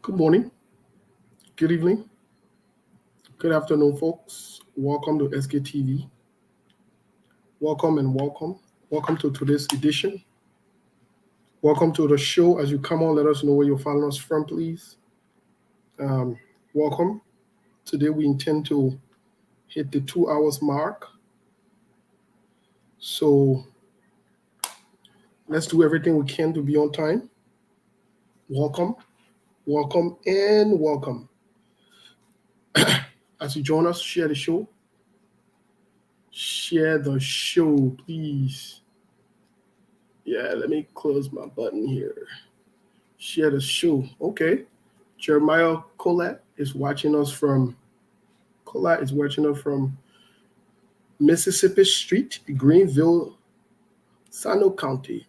Good morning, good evening, good afternoon, folks. Welcome to SKTV. Welcome and welcome. Welcome to today's edition. Welcome to the show. As you come on, let us know where you're following us from, please. Um, Welcome. Today we intend to hit the 2 hours mark. So let's do everything we can to be on time. Welcome, welcome, and welcome. As you join us, share the show. Share the show, please. Yeah, let me close my button here. Share the show. Okay. Jeremiah Collette is watching us from Mississippi Street, Greenville, Sano County.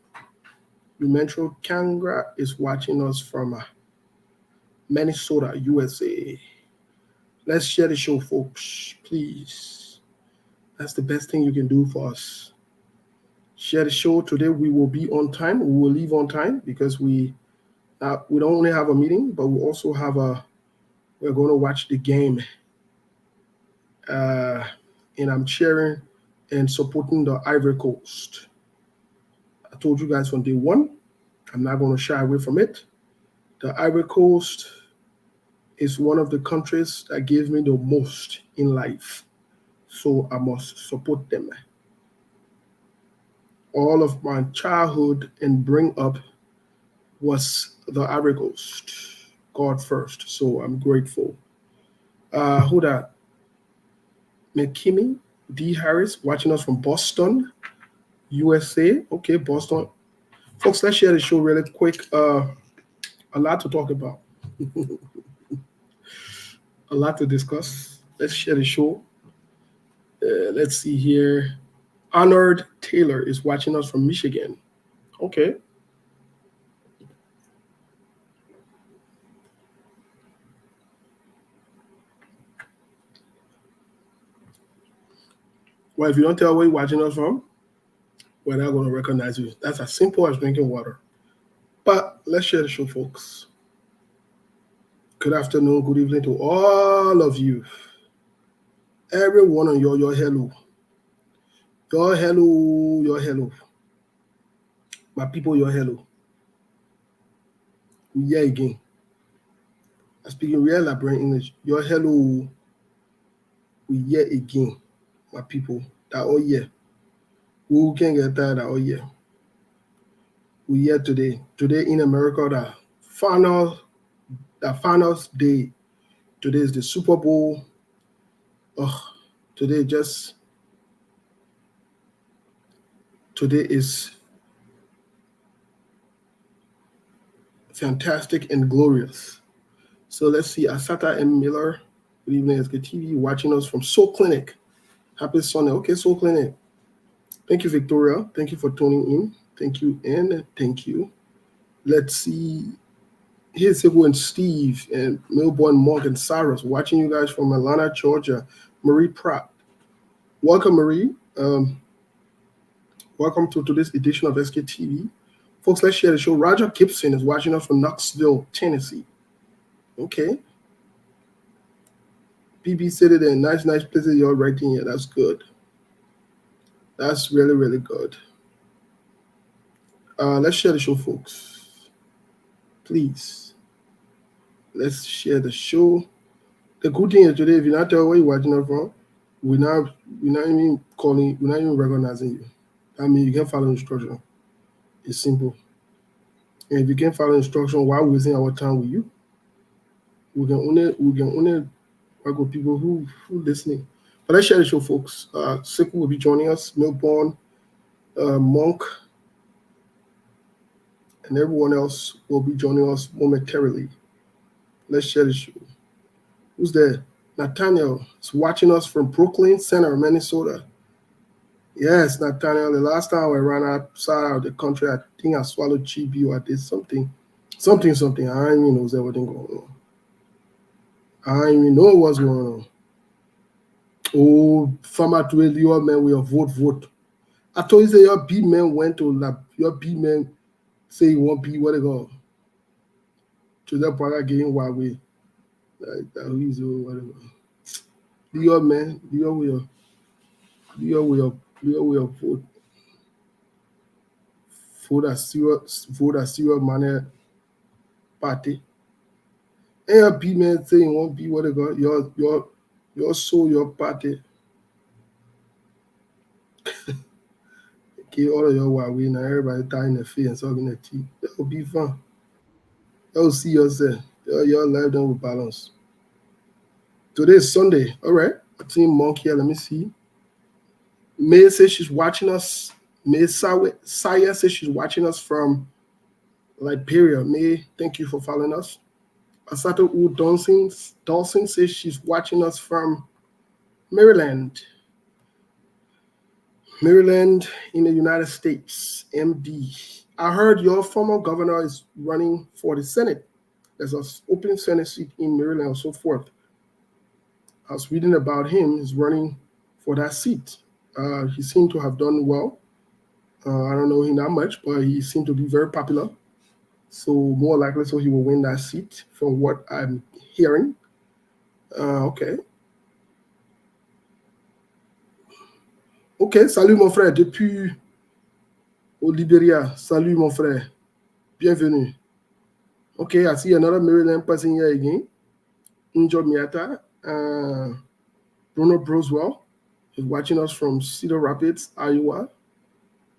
Metro Kangra is watching us from Minnesota, USA. Let's share the show, folks, please. That's the best thing you can do for us. Share the show. Today we will be on time. We will leave on time because we don't only have a meeting, but we also have we're going to watch the game. And I'm cheering and supporting the Ivory Coast. I told you guys from day one, I'm not going to shy away from it. The Ivory Coast is one of the countries that gave me the most in life. So I must support them. All of my childhood and bring up was the Ivory Coast. God first. So I'm grateful. Who that? McKinney D. Harris watching us from Boston, USA. Okay, Boston. Folks, let's share the show really quick. A lot to talk about. A lot to discuss. Let's share the show. Let's see here. Honored Taylor is watching us from Michigan. Okay. Well, if you don't tell where you're watching us from, we're not going to recognize you. That's as simple as drinking water. But let's share the show, folks. Good afternoon, good evening to all of you. Everyone on your hello. Your hello, your hello. My people, your hello. We here again. I'm speaking real Liberian English. Your hello. We here again, my people. That all year. Who can get that all year? We here today. Today in America, the finals day. Today is the Super Bowl. Today is fantastic and glorious. So let's see. Asata M. Miller, good evening, SKTV, watching us from Soul Clinic. Happy Sunday. Okay, Soul Clinic. Thank you, Victoria. Thank you for tuning in. Thank you, and thank you. Let's see. Here's Sibu and Steve and Melbourne, Mark and Cyrus watching you guys from Atlanta, Georgia. Marie Pratt. Welcome, Marie. Welcome to today's edition of SKTV. Folks, let's share the show. Roger Gibson is watching us from Knoxville, Tennessee. Okay. BB City there. Nice places you're writing here. That's good. That's really, really good. Let's share the show, folks. Please. Let's share the show. The good thing is today, if you're not telling where you're watching us from, we're not even calling, we're not even recognizing you. I mean, you can follow instruction. It's simple. And if you can't follow instruction while wasting our time with you, we can only work with people who listening. But let's share the show, folks. Siku will be joining us, Melbourne, Monk, and everyone else will be joining us momentarily. Let's share the show. Who's there? Nathaniel is watching us from Brooklyn Center, Minnesota. Yes, Nathaniel. The last time I ran outside of the country, I think I swallowed chibi or I did something. I don't even know everything going on. I don't even know what's going on. Oh, farmer to your man, we vote. I told you that your big man went to your big man say you want be what they go. Joseph Parker getting Huawei. Like that is whatever. Dior man, Dior will vote a serious manner party. ALP man saying won't be whatever your soul, your party. Okay, all of your Huawei now everybody tying the face and sucking the teeth. That will be fun. That will see yourself. Your life done with balance. Today is Sunday. All right. I think Monk here. Let me see. May says she's watching us. May Saya says she's watching us from Liberia. May, thank you for following us. Asato U Dawson says she's watching us from Maryland. Maryland in the United States. MD. I heard your former governor is running for the Senate. There's an open Senate seat in Maryland and so forth. I was reading about him. He's running for that seat. He seemed to have done well. I don't know him that much, but he seemed to be very popular. So more likely, so he will win that seat from what I'm hearing. Okay. Ok, salut mon frère, depuis au Liberia. Salut mon frère. Bienvenue. Okay, I see another Maryland person here again. Injo Miata. Bruno Broswell is watching us from Cedar Rapids, Iowa.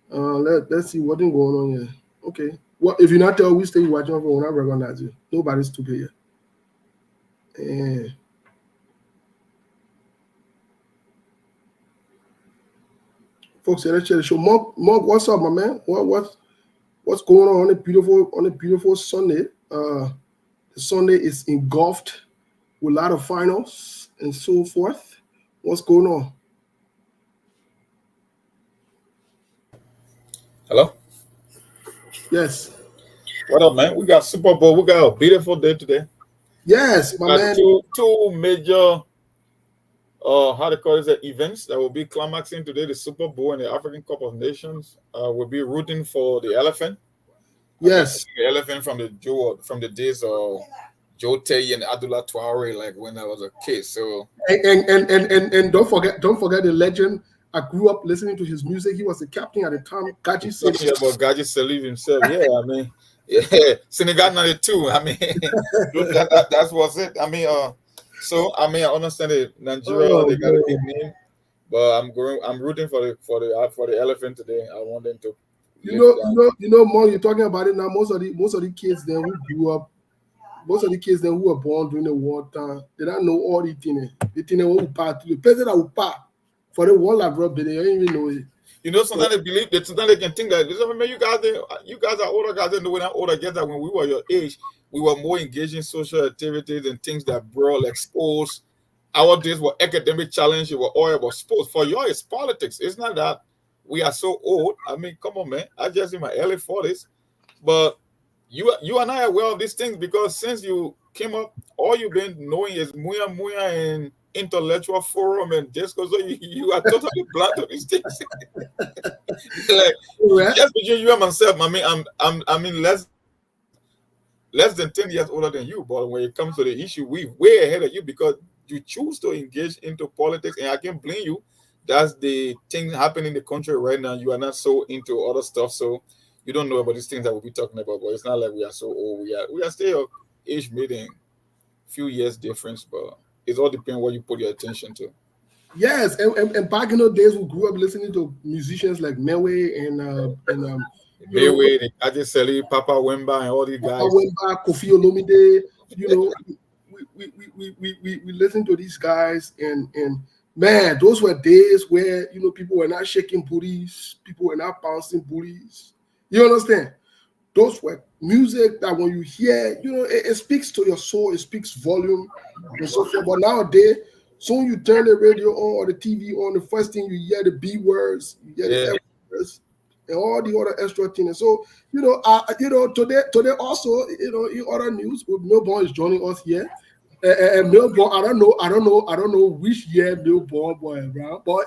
Let's see what's going on here. Okay. Well, if you're not tell we stay watching, we will not recognize you. Nobody's stupid here. Folks, let's share the show. Mark, what's up, my man? What's going on a beautiful Sunday? The Sunday is engulfed with a lot of finals and so forth. What's going on? Hello? Yes. What up, man? We got Super Bowl. We got a beautiful day today. Yes, my man. Two major how they call it, events that will be climaxing today: the Super Bowl and the African Cup of Nations. We'll be rooting for the elephant. Yes, the elephant from the days of Joe Tay and Abdullah Traore, like when I was a kid. So and don't forget the legend. I grew up listening to his music. He was the captain at the time. Gadji Salif. Talking about Gadji Salif himself. Yeah, I mean, yeah, Senegal 92. I mean, that's what's it. I mean, so I mean, I understand it. Nigeria, they got a big name, but I'm rooting for the elephant today. I want them to. More you're talking about it now. Most of the kids then who grew up, most of the kids then who were born during the war time, they don't know all the things. The things who part to the president who part for the war like rub, they don't even know it. You know, sometimes they believe that sometimes they can think that you guys are older guys, and when I'm older guys, that when we were your age, we were more engaged in social activities and things that brought expose. Our days were academic challenge, it was all about sports. For you, it's politics. It's not that we are so old. I mean, come on, man. I'm just in my early 40s. But you and I are aware of these things because since you came up, all you've been knowing is Muya and intellectual forum and disco. So you are totally blind to these things. Like just between you and myself, I mean less than 10 years older than you, but when it comes to the issue, we way ahead of you because you choose to engage into politics, and I can't blame you. That's the thing happening in the country right now. You are not so into other stuff, so you don't know about these things that we'll be talking about. But it's not like we are so old. We are still age meeting, few years difference, but it all depends what you put your attention to. Yes, and back in those days, we grew up listening to musicians like Mewe and Mewe, the Gadji Salif, Papa Wemba, and all these guys. Papa Wemba, Kofi Olomide. You know, we listen to these guys, and man, those were days where people were not shaking booties, people were not bouncing booties. You understand? Those were music that when you hear, it speaks to your soul, it speaks volume and so forth. But nowadays, soon you turn the radio on or the TV on, the first thing you hear the B words, you hear the F words, and all the other extra things. So, today also, in other news, Melbourne is joining us here. And Melbourne, I don't know which year Melbourne was around, but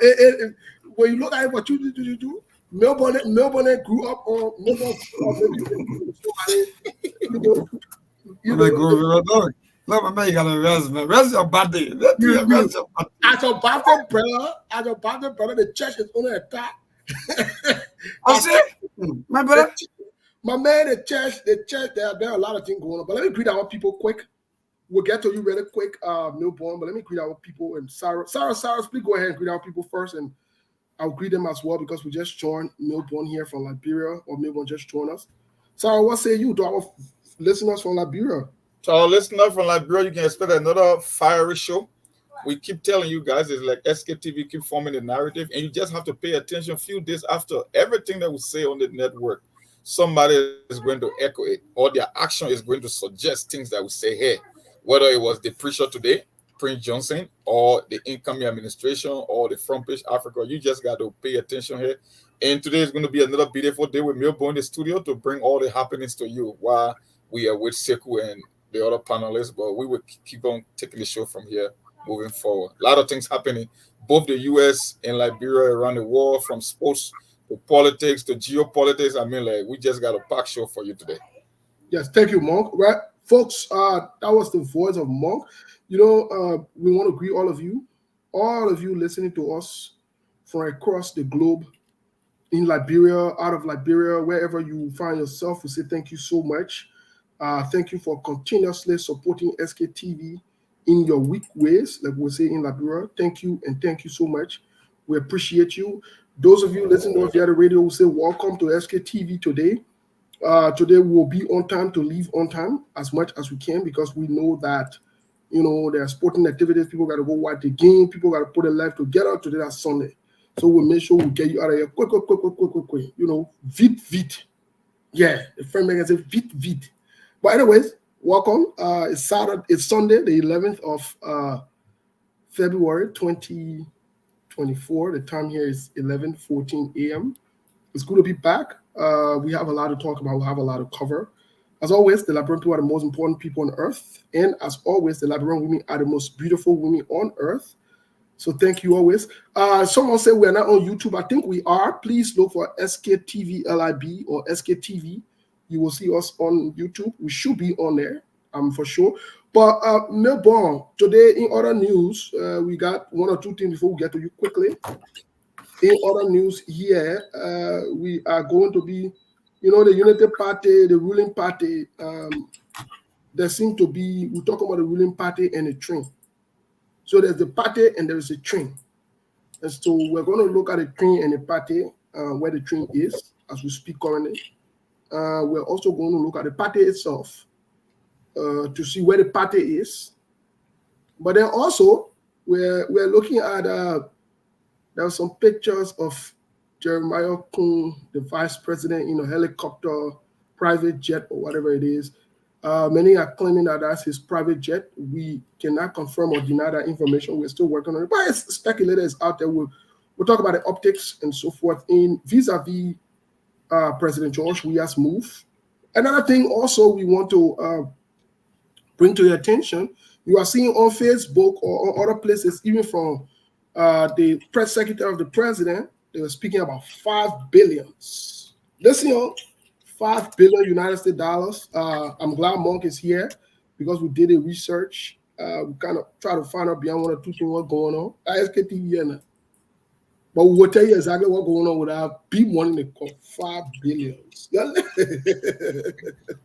when you look at it, what you do. Melbourne grew up on Melbourne. You know, know, no, my man, you gotta rest, man. Rest your body. Rest your body. As a Baptist brother, the church is under attack. I say, my brother. My man, the church, there are a lot of things going on. But let me greet our people quick. We'll get to you really quick, Millborn. But let me greet our people. And Sarah, please go ahead and greet our people first. And I'll greet them as well because we just joined Millborn here from Liberia, or Millborn just joined us. Sarah, what say you to our listeners from Liberia? To our listeners from Liberia, you can expect another fiery show. We keep telling you guys, it's like SKTV keep forming the narrative, and you just have to pay attention. A few days after everything that we say on the network, somebody is going to echo it, or their action is going to suggest things that we say here. Whether it was the preacher today, Prince Johnson, or the incoming administration, or the Front Page Africa, you just got to pay attention here. And today is going to be another beautiful day with Millborn in the studio to bring all the happenings to you while we are with Sekou and the other panelists. But we will keep on taking the show from here moving forward. A lot of things happening, both the US and Liberia, around the world, from sports to politics to geopolitics. I mean, like, we just got a packed show for you today. Yes, thank you, Monk. Right, folks, that was the voice of Monk. You know, we want to greet all of you listening to us from across the globe, in Liberia, out of Liberia, wherever you find yourself. We say thank you so much. Thank you for continuously supporting SKTV in your weak ways, like we say in Liberia. Thank you, and thank you so much. We appreciate you. Those of you listening to us via the radio will say welcome to SKTV today. Today we will be on time to leave on time as much as we can, because we know that, you know, there are sporting activities. People got to go watch the game. People got to put their life together. Today that's Sunday. So we'll make sure we get you out of here quick. You know, vite. Yeah, the friend can say vite. But anyways, welcome. It's Sunday, the 11th of February 2024. The time here is 11:14 a.m. It's good to be back. We have a lot to talk about. We have a lot to cover. As always, the Liberian people are the most important people on earth. And as always, the Liberian women are the most beautiful women on earth. So thank you always. Someone said we're not on YouTube. I think we are. Please look for SKTV LIB or SKTV. You will see us on YouTube. We should be on there, for sure. But Millborn, today in other news, we got one or two things before we get to you quickly. In other news here, we are going to be, you know, the Unity Party, the ruling party. There seem to be, we talk about the ruling party and the train. So there's the party and there is a train. And so we're going to look at the train and the party, where the train is as we speak currently. We're also going to look at the party itself to see where the party is. But then also, we're looking at, there are some pictures of Jeremiah Kun, the vice president, in a helicopter, private jet, or whatever it is. Many are claiming that that's his private jet. We cannot confirm or deny that information. We're still working on it. But it's speculated, it's out there. We'll talk about the optics and so forth in vis-a-vis President George Weah's move. Another thing also we want to bring to your attention, you are seeing on Facebook or on other places, even from the press secretary of the president, they were speaking about $5 billion. Listen, y'all. $5 billion United States dollars. I'm glad Monk is here because we did a research. We kind of try to find out beyond one or two things what's going on. SKTV, but we will tell you exactly what's going on with our big money they call $5 billion.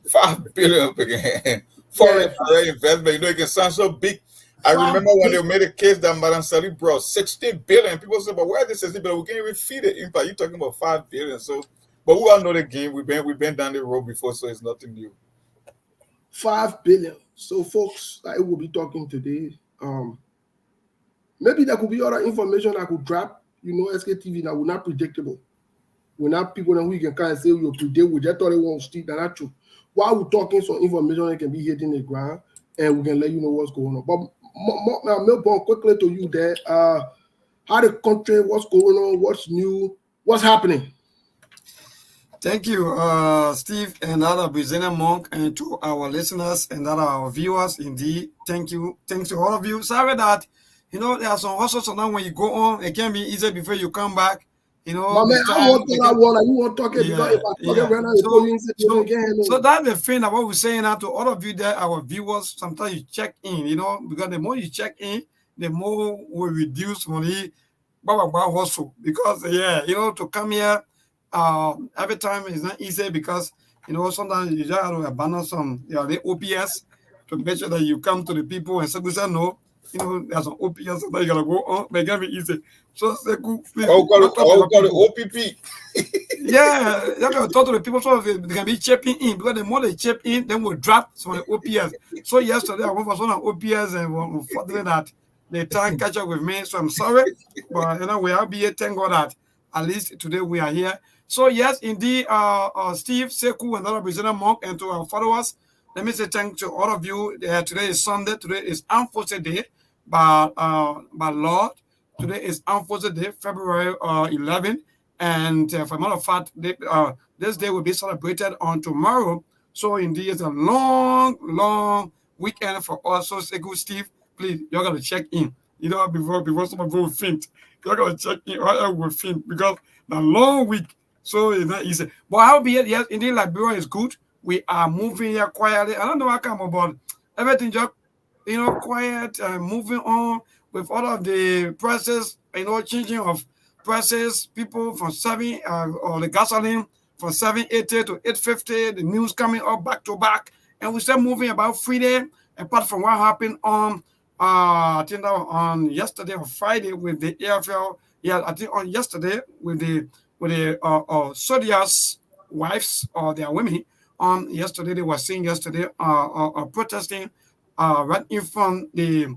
$5 billion foreign investment. You know, it can sound so big. I remember when they made a case that Madam Sally brought $60 billion. People say, but where is this $60 billion? We can't even feed it. In fact, you're talking about $5 billion. So, but we all know the game. We've been down the road before, so it's nothing new. $5 billion. So, folks, I will be talking today. Maybe there could be other information I could drop. You know, SKTV now, we're not predictable. We're not people that we can kind of say we predict. We just thought it won't stick. That's not true. While we're talking, some information that can be hitting the ground, and we can let you know what's going on. But Millborn, quickly to you there. How the country, what's going on, what's new, what's happening? Thank you, Steve, and other Brazilian Monk, and to our listeners and other our viewers. Indeed, thank you. Thanks to all of you. Sorry that, you know, there are some hustles. So now when you go on, it can be easier before you come back. You know, My the man, I strike. want to that one. You want to talk it because if I talk it right now, you call me and say you don't get So that's the thing that what we're saying now to all of you there, our viewers. Sometimes you check in, you know, because the more you check in, the more we reduce money, hustle. Because you know, to come here, every time is not easy because you know sometimes you just have to abandon some, the OPS to make sure that you come to the people and say no. You know, there's an OPS, so you gotta go on, make it easy. So say, please, talk to your people. OPP. Yeah, you have to talk to the people so they can be chipping in because the more they chip in, then we'll drop some of the OPS. So yesterday I went for some of the OPS and unfortunately that they try and catch up with me. So I'm sorry, but you know we are here. Thank God that at least today we are here. So yes, indeed, Steve, Seku, and other Brazilian monk, and to our followers, let me say thank to all of you. Today is Sunday. Today is Armed Forces Day, by Lord. Today is Armed Forces Day, February 11. And for a matter of fact, this day will be celebrated on tomorrow. So indeed, it's a long, long weekend for us. So say, good Steve, please, you're gonna check in. You know, before some people faint, you're gonna check in right will faint because the long week. So it's not easy. But how be it? Yes, indeed, Liberia is good. We are moving here quietly. I don't know how come about everything just quiet, moving on with all of the prices, changing of prices, people from 7 or the gasoline from 780 to 850, the news coming up back to back, and we start moving about freedom. Apart from what happened on, I think that was on yesterday or Friday with the AFL. Yeah, I think on yesterday with the soldiers' wives or their women. On yesterday, they were saying yesterday protesting right in front the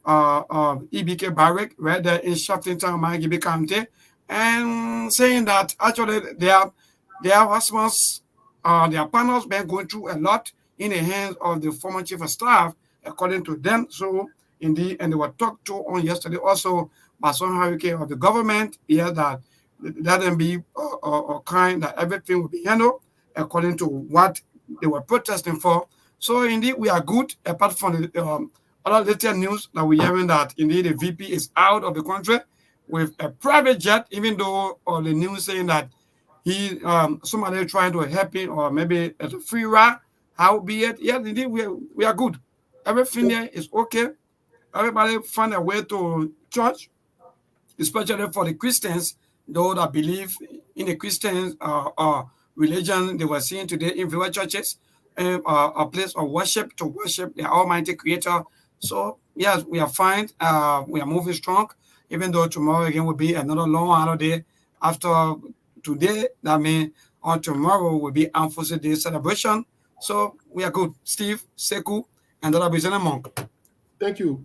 EBK barrack right there in Shaftington, Marigibi County, and saying that actually their husbands, their partners been going through a lot in the hands of the former chief of staff, according to them. So indeed, and they were talked to on yesterday also by some hurricane of the government. Yes, that let them be kind that everything will be handled according to what they were protesting for. So indeed, we are good. Apart from the other latest news that we're hearing that indeed the VP is out of the country with a private jet, even though the news saying that he somebody trying to help him or maybe as a free ride. How be it? Yes, indeed, we are good. Everything there is okay. Everybody find a way to church, especially for the Christians, those that believe in the Christian religion. They were seeing today in various churches a place of worship to worship the Almighty Creator. So yes, we are fine. We are moving strong, even though tomorrow again will be another long holiday. After today, that means on tomorrow will be Armed Forces Day celebration. So we are good. Steve, Seku, and the Brazilian monk. Thank you.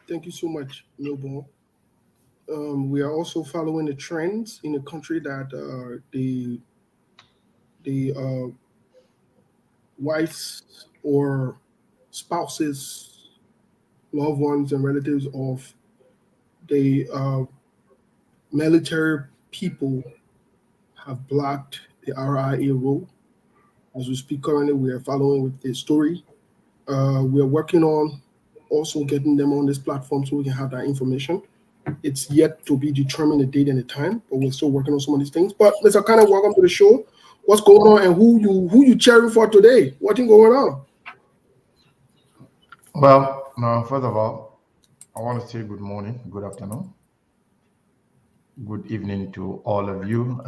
Thank you so much, Milborn. We are also following the trends in the country that the wives or spouses, loved ones, and relatives of the military people have blocked the RIA rule. As we speak currently, we are following with the story. We are working on also getting them on this platform so we can have that information. It's yet to be determined the date and the time, but we're still working on some of these things. But Mr. Kenneth, welcome to the show. What's going on and who you cheering for today? What's going on? Well, now, first of all, I want to say good morning, good afternoon, good evening to all of you,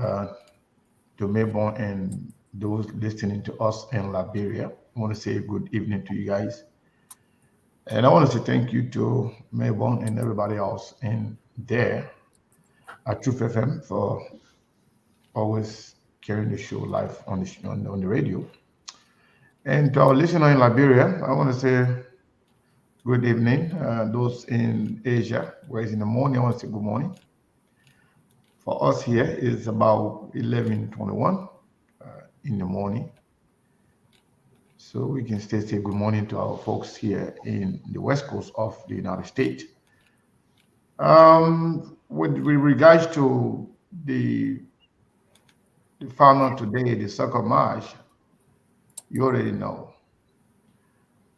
to Melbourne and those listening to us in Liberia. I want to say good evening to you guys. And I want to say thank you to Melbourne and everybody else in there at Truth FM for always carrying the show live on the radio. And to our listener in Liberia, I want to say good evening. Those in Asia, where it's in the morning, I want to say good morning. For us here, it's about 11:21 in the morning. So we can still say good morning to our folks here in the west coast of the United States. With regards to the final today, the soccer match, you already know.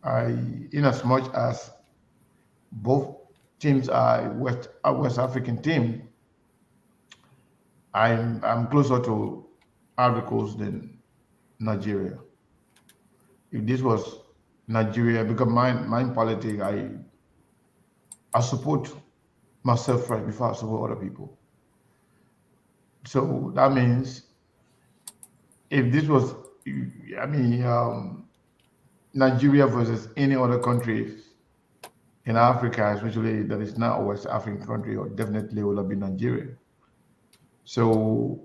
In as much as both teams are West African team, I'm closer to Ivory Coast than Nigeria. If this was Nigeria, because my politics, I support myself first before I support other people. So that means if this was, I mean, Nigeria versus any other country in Africa, especially that is not a West African country, or definitely will be Nigeria. So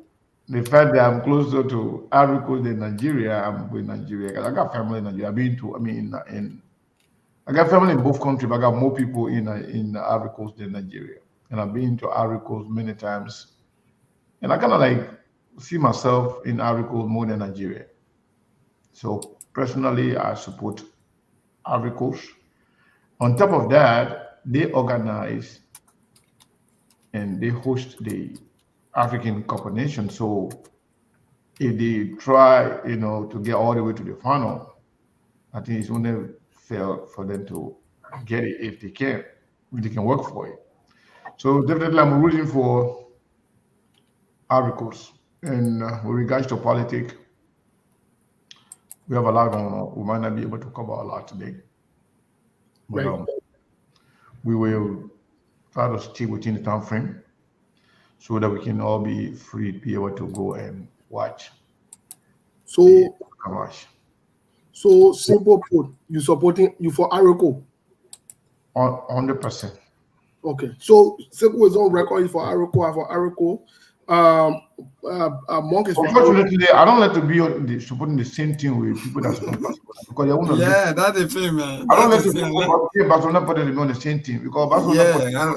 the fact that I'm closer to Africa than Nigeria, I'm with Nigeria because I got family in Nigeria. I've been to, I mean, I got family in both countries, but I got more people in Ivory Coast than Nigeria, and I've been to Ivory Coast many times, and I kind of like see myself in Ivory Coast more than Nigeria. So personally, I support Ivory Coast. On top of that, they organize and they host the African Cup of Nations. So if they try, to get all the way to the final, I think it's only fair for them to get it if they can work for it. So definitely, I'm rooting for Ivory Coast. And with regards to politics, we have a lot going on. We might not be able to cover a lot today, but Right. we will try to stay within the time frame so that we can all be free to be able to go and watch the So coverage. so simple put, you for Aroko. 100%. Okay. So simple is on record for Aroko and for Aroko. Monk is for Aroko. Unfortunately, I don't like to be supporting the same thing with people that support Barcelona because they want to. Yeah, that's the thing, man. I don't like That's to the thing. support Barcelona put them on the same team because Barcelona Yeah,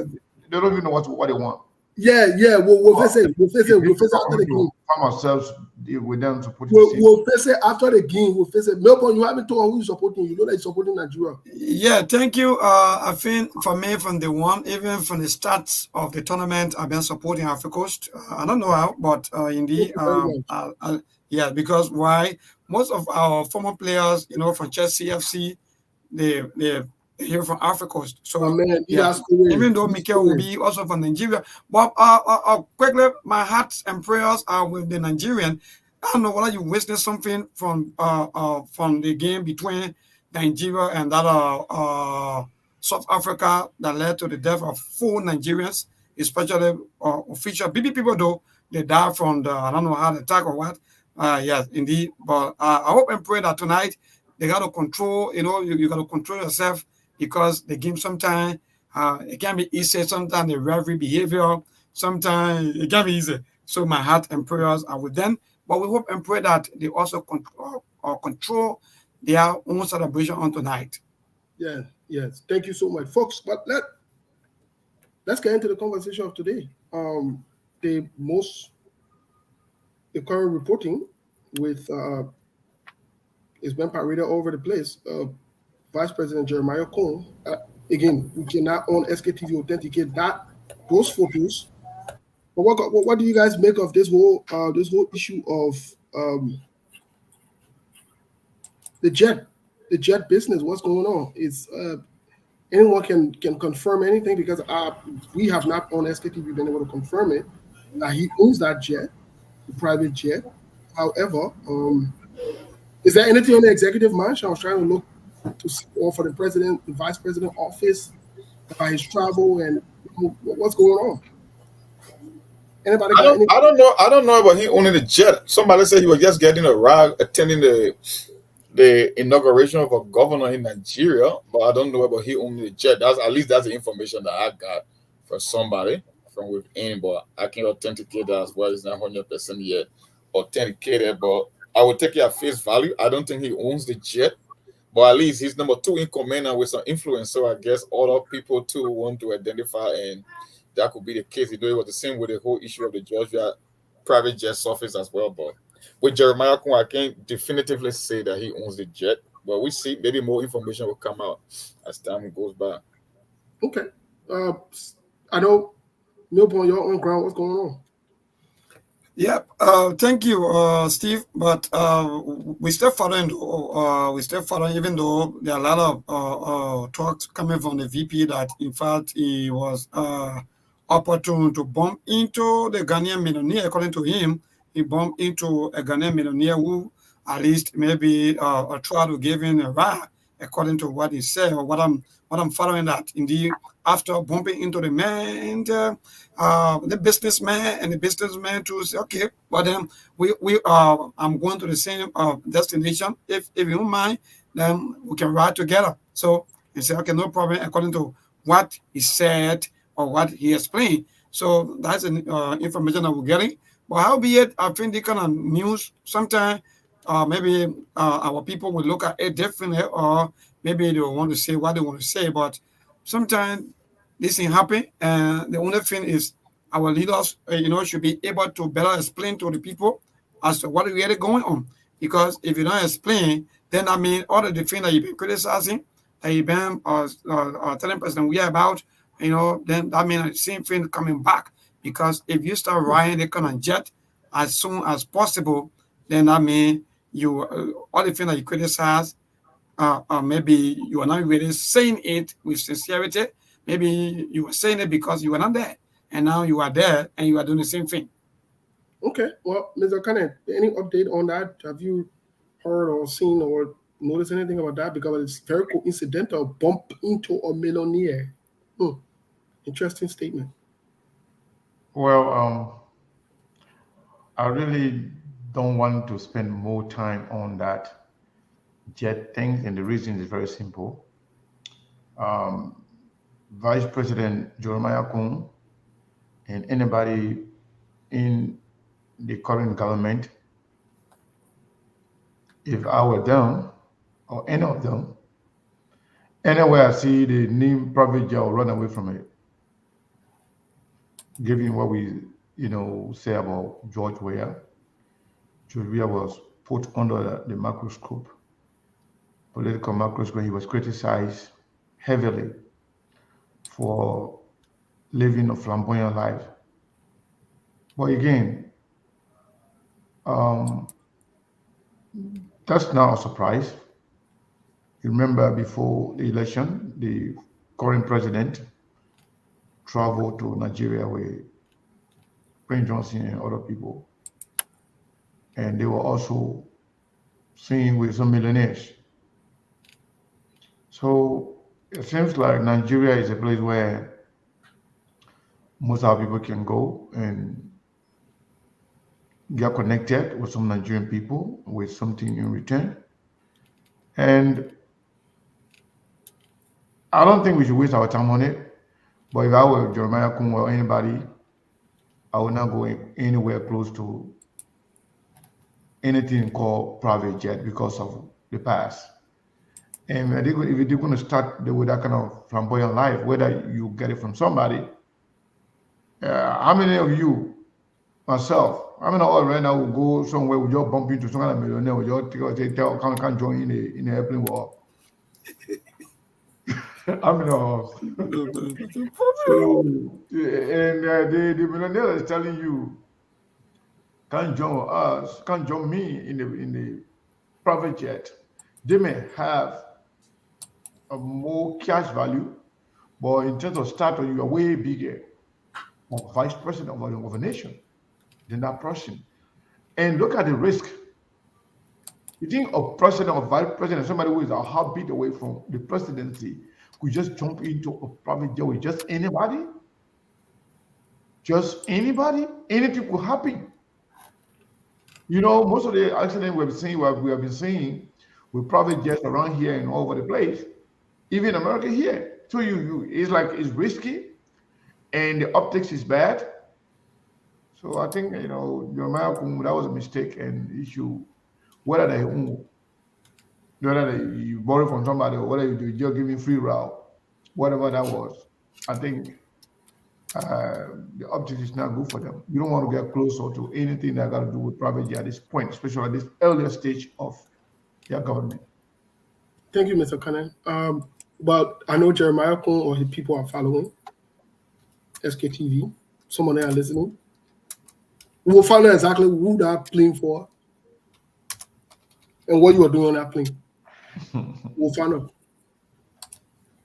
they don't even know what they want. Yeah. We'll face it. We'll face it. We We'll face it after the game. find ourselves with them supporting the same. We'll face it after the game. We'll face it. Melbourne, you haven't told who you're supporting. You know that you're supporting Nigeria. yeah, thank you. I think for me, from the one, even from the start of the tournament, I've been supporting Africa Coast. I don't know how, but indeed, Thank you very much. yeah, because why? Most of our former players, from Chelsea FC, they're here from Africa Coast. My So man, yeah, that's cool. even though Mikel will be also from Nigeria, but quickly, my hearts and prayers are with the Nigerian. I don't know whether you witnessed something from the game between Nigeria and that South Africa that led to the death of 4 Nigerians, especially official BB people though they died from the I don't know how the attack or what. Yes, indeed. But I hope and pray that tonight they got to control. You got to control yourself because the game sometimes it can be easy. Sometimes the referee behavior. Sometimes it can be easy. So my heart and prayers are with them. But we hope and pray that they also control their own celebration on tonight. Yeah, yes. Thank you so much, folks. But let's get into the conversation of today. The current reporting with is been paraded all over the place. Vice President Jeremiah Cohn. Again, we cannot on SKTV authenticate those photos. But what do you guys make of this whole issue of the jet business? What's going on? It's anyone can confirm anything because we have not on SKTV been able to confirm it that he owns that jet, the private jet. However, is there anything on the executive mansion? I was trying to look to see for the president, the vice president office, about his travel and what's going on. Anybody got any? I don't know about him owning the jet. Somebody said he was just getting a ride attending the inauguration of a governor in Nigeria, but I don't know about he owning the jet. That's the information that I got from somebody from within, but I can authenticate that as well. It's not 100% yet authenticated, but I would take it at face value. I don't think he owns the jet, but at least he's number 2 in command and with some influence. So I guess other people too want to identify, and that could be the case. It was the same with the whole issue of the Georgia private jet surface as well. But with Jeremiah Cohn, I can't definitively say that he owns the jet, but we see maybe more information will come out as time goes by. Okay. I know, Milpo, on your own ground, what's going on? Yep. Thank you, Steve. But we still following. Even though there are a lot of talks coming from the VP that, in fact, he was opportune to bump into the Ghanaian millionaire. According to him, he bumped into a Ghanaian millionaire who at least maybe try to give him a ride, according to what he said, or what I'm following that. Indeed, after bumping into the man, the businessman, and the businessman to say, okay, but then I'm going to the same destination. If you don't mind, then we can ride together. So he said, okay, no problem, according to what he said or what he explained. So that's the information that we're getting. But howbeit, I think the kind of news sometimes maybe our people will look at it differently, or maybe they want to say what they want to say. But sometimes this thing happen, and the only thing is our leaders, should be able to better explain to the people as to what is really going on. Because if you don't explain, then I mean, all of the things that you've been criticizing, that you've been telling President we about, then that means the same thing coming back. Because if you start riding the kind of jet as soon as possible, then I mean, you all the things that you criticize, maybe you are not really saying it with sincerity. Maybe you were saying it because you were not there, and now you are there and you are doing the same thing. Okay, well, Mr. Kenneth, any update on that? Have you heard or seen or noticed anything about that? Because it's very coincidental. Bump into a millionaire. Interesting statement. Well, I really don't want to spend more time on that jet thing, and the reason is very simple. Vice President Jeremiah Kun and anybody in the current government, if I were them or any of them, anywhere I see the name private jet, I'll run away from it. Given what we say about George Weah. George Weah was put under the microscope, political microscope. He was criticized heavily for living a flamboyant life. But again, that's not a surprise. You remember before the election, the current president traveled to Nigeria with Prince Johnson and other people. And they were also seen with some millionaires. So it seems like Nigeria is a place where most of our people can go and get connected with some Nigerian people with something in return. And I don't think we should waste our time on it. But if I were Jeremiah Kun or anybody, I would not go anywhere close to anything called private jet because of the past. And if you're going to start with that kind of flamboyant life, whether you get it from somebody, how many of you, myself, how many of us right now will go somewhere, we just bump into some kind of millionaire, we just tell, can't join in the airplane war? How many of us? And the millionaire is telling you, can't join us, can't join me in the private jet. They may have a more cash value, but in terms of status, you are way bigger, or vice president of a nation than that person. And look at the risk. You think a president or vice president, somebody who is a heartbeat away from the presidency, could just jump into a private jet with just anybody? Just anybody? Anything could happen. Most of the accidents we have been seeing with private jets around here and all over the place, even America here. So it's risky, and the optics is bad. So I think Jeremiah Kun, that was a mistake, and issue whether you borrow from somebody or whether you just give me free route, whatever that was. I think the optics is not good for them. You don't want to get closer to anything that got to do with private jet at this point, especially at this earlier stage of their government. Thank you, Mr. Cannon. But I know Jeremiah Kun or his people are following SKTV. Someone there listening. We'll find out exactly who that plane for and what you are doing on that plane. We'll find out.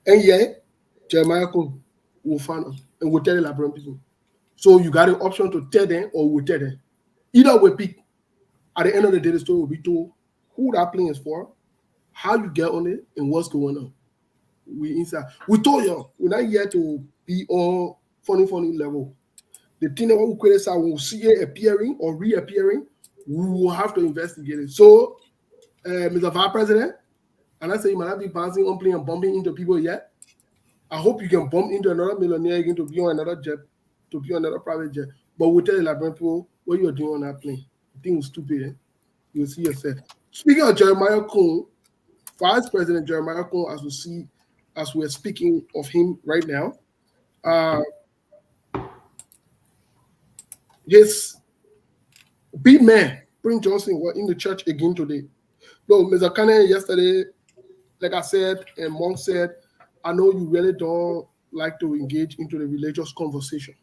And yeah, Jeremiah Kun, we'll find out. and we'll tell the Liberian people. So you got an option to tell them or we'll tell them. Either way, pick. At the end of the day, the story will be told who that plane is for, how you get on it, and what's going on. We inside. We told you we're not here to be on funny level. The thing that we create when we see it appearing or reappearing, we will have to investigate it. So, Mr. Vice President, and I say you might not be bouncing on plane and bumping into people yet. I hope you can bump into another millionaire again to be on another jet, to be on another private jet. But we'll tell the Liberian people what you're doing on that plane. The thing was stupid. Eh? You'll see yourself. Speaking of Jeremiah Coon, Vice President Jeremiah Coon, as we're speaking of him right now, his big man, Prince Johnson, was in the church again today. No, Mr. Kane yesterday, like I said, and Monk said, I know you really don't like to engage into the religious conversation.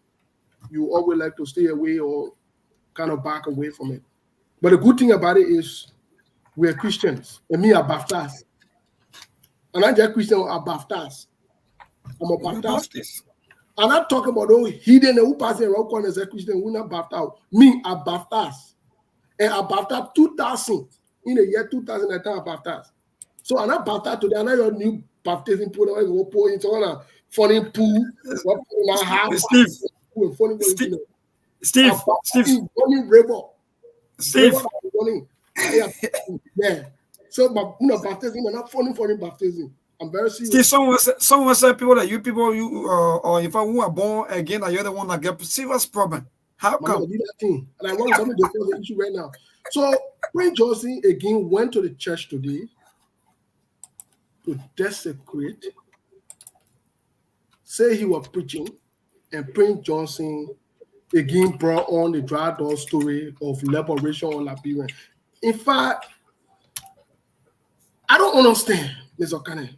You always like to stay away or kind of back away from it. But the good thing about it is we're Christians, and me are Baptists. And I'm just Christian, I'm Baptist. I'm a Baptist. I'm not talking about those hidden who pass around corners as a Christian who not baptized. Me, I'm Baptist. And I baptized 2000. In the year 2000, I am baptized. So I'm not baptized today. I'm not your new baptism pool. I'm going to pour into a funny pool. Steve. Yeah. So, but baptism, I'm not funny baptism. I'm very serious. Steve, someone said or if I were born again, you're the one that get serious problem. How come? Do that thing. And I want to come to the issue right now. So, Prince Johnson again went to the church today to desecrate, say he was preaching, and Prince Johnson again brought on the dry door story of liberation on Liberia. In fact, I don't understand, Mr. Kane.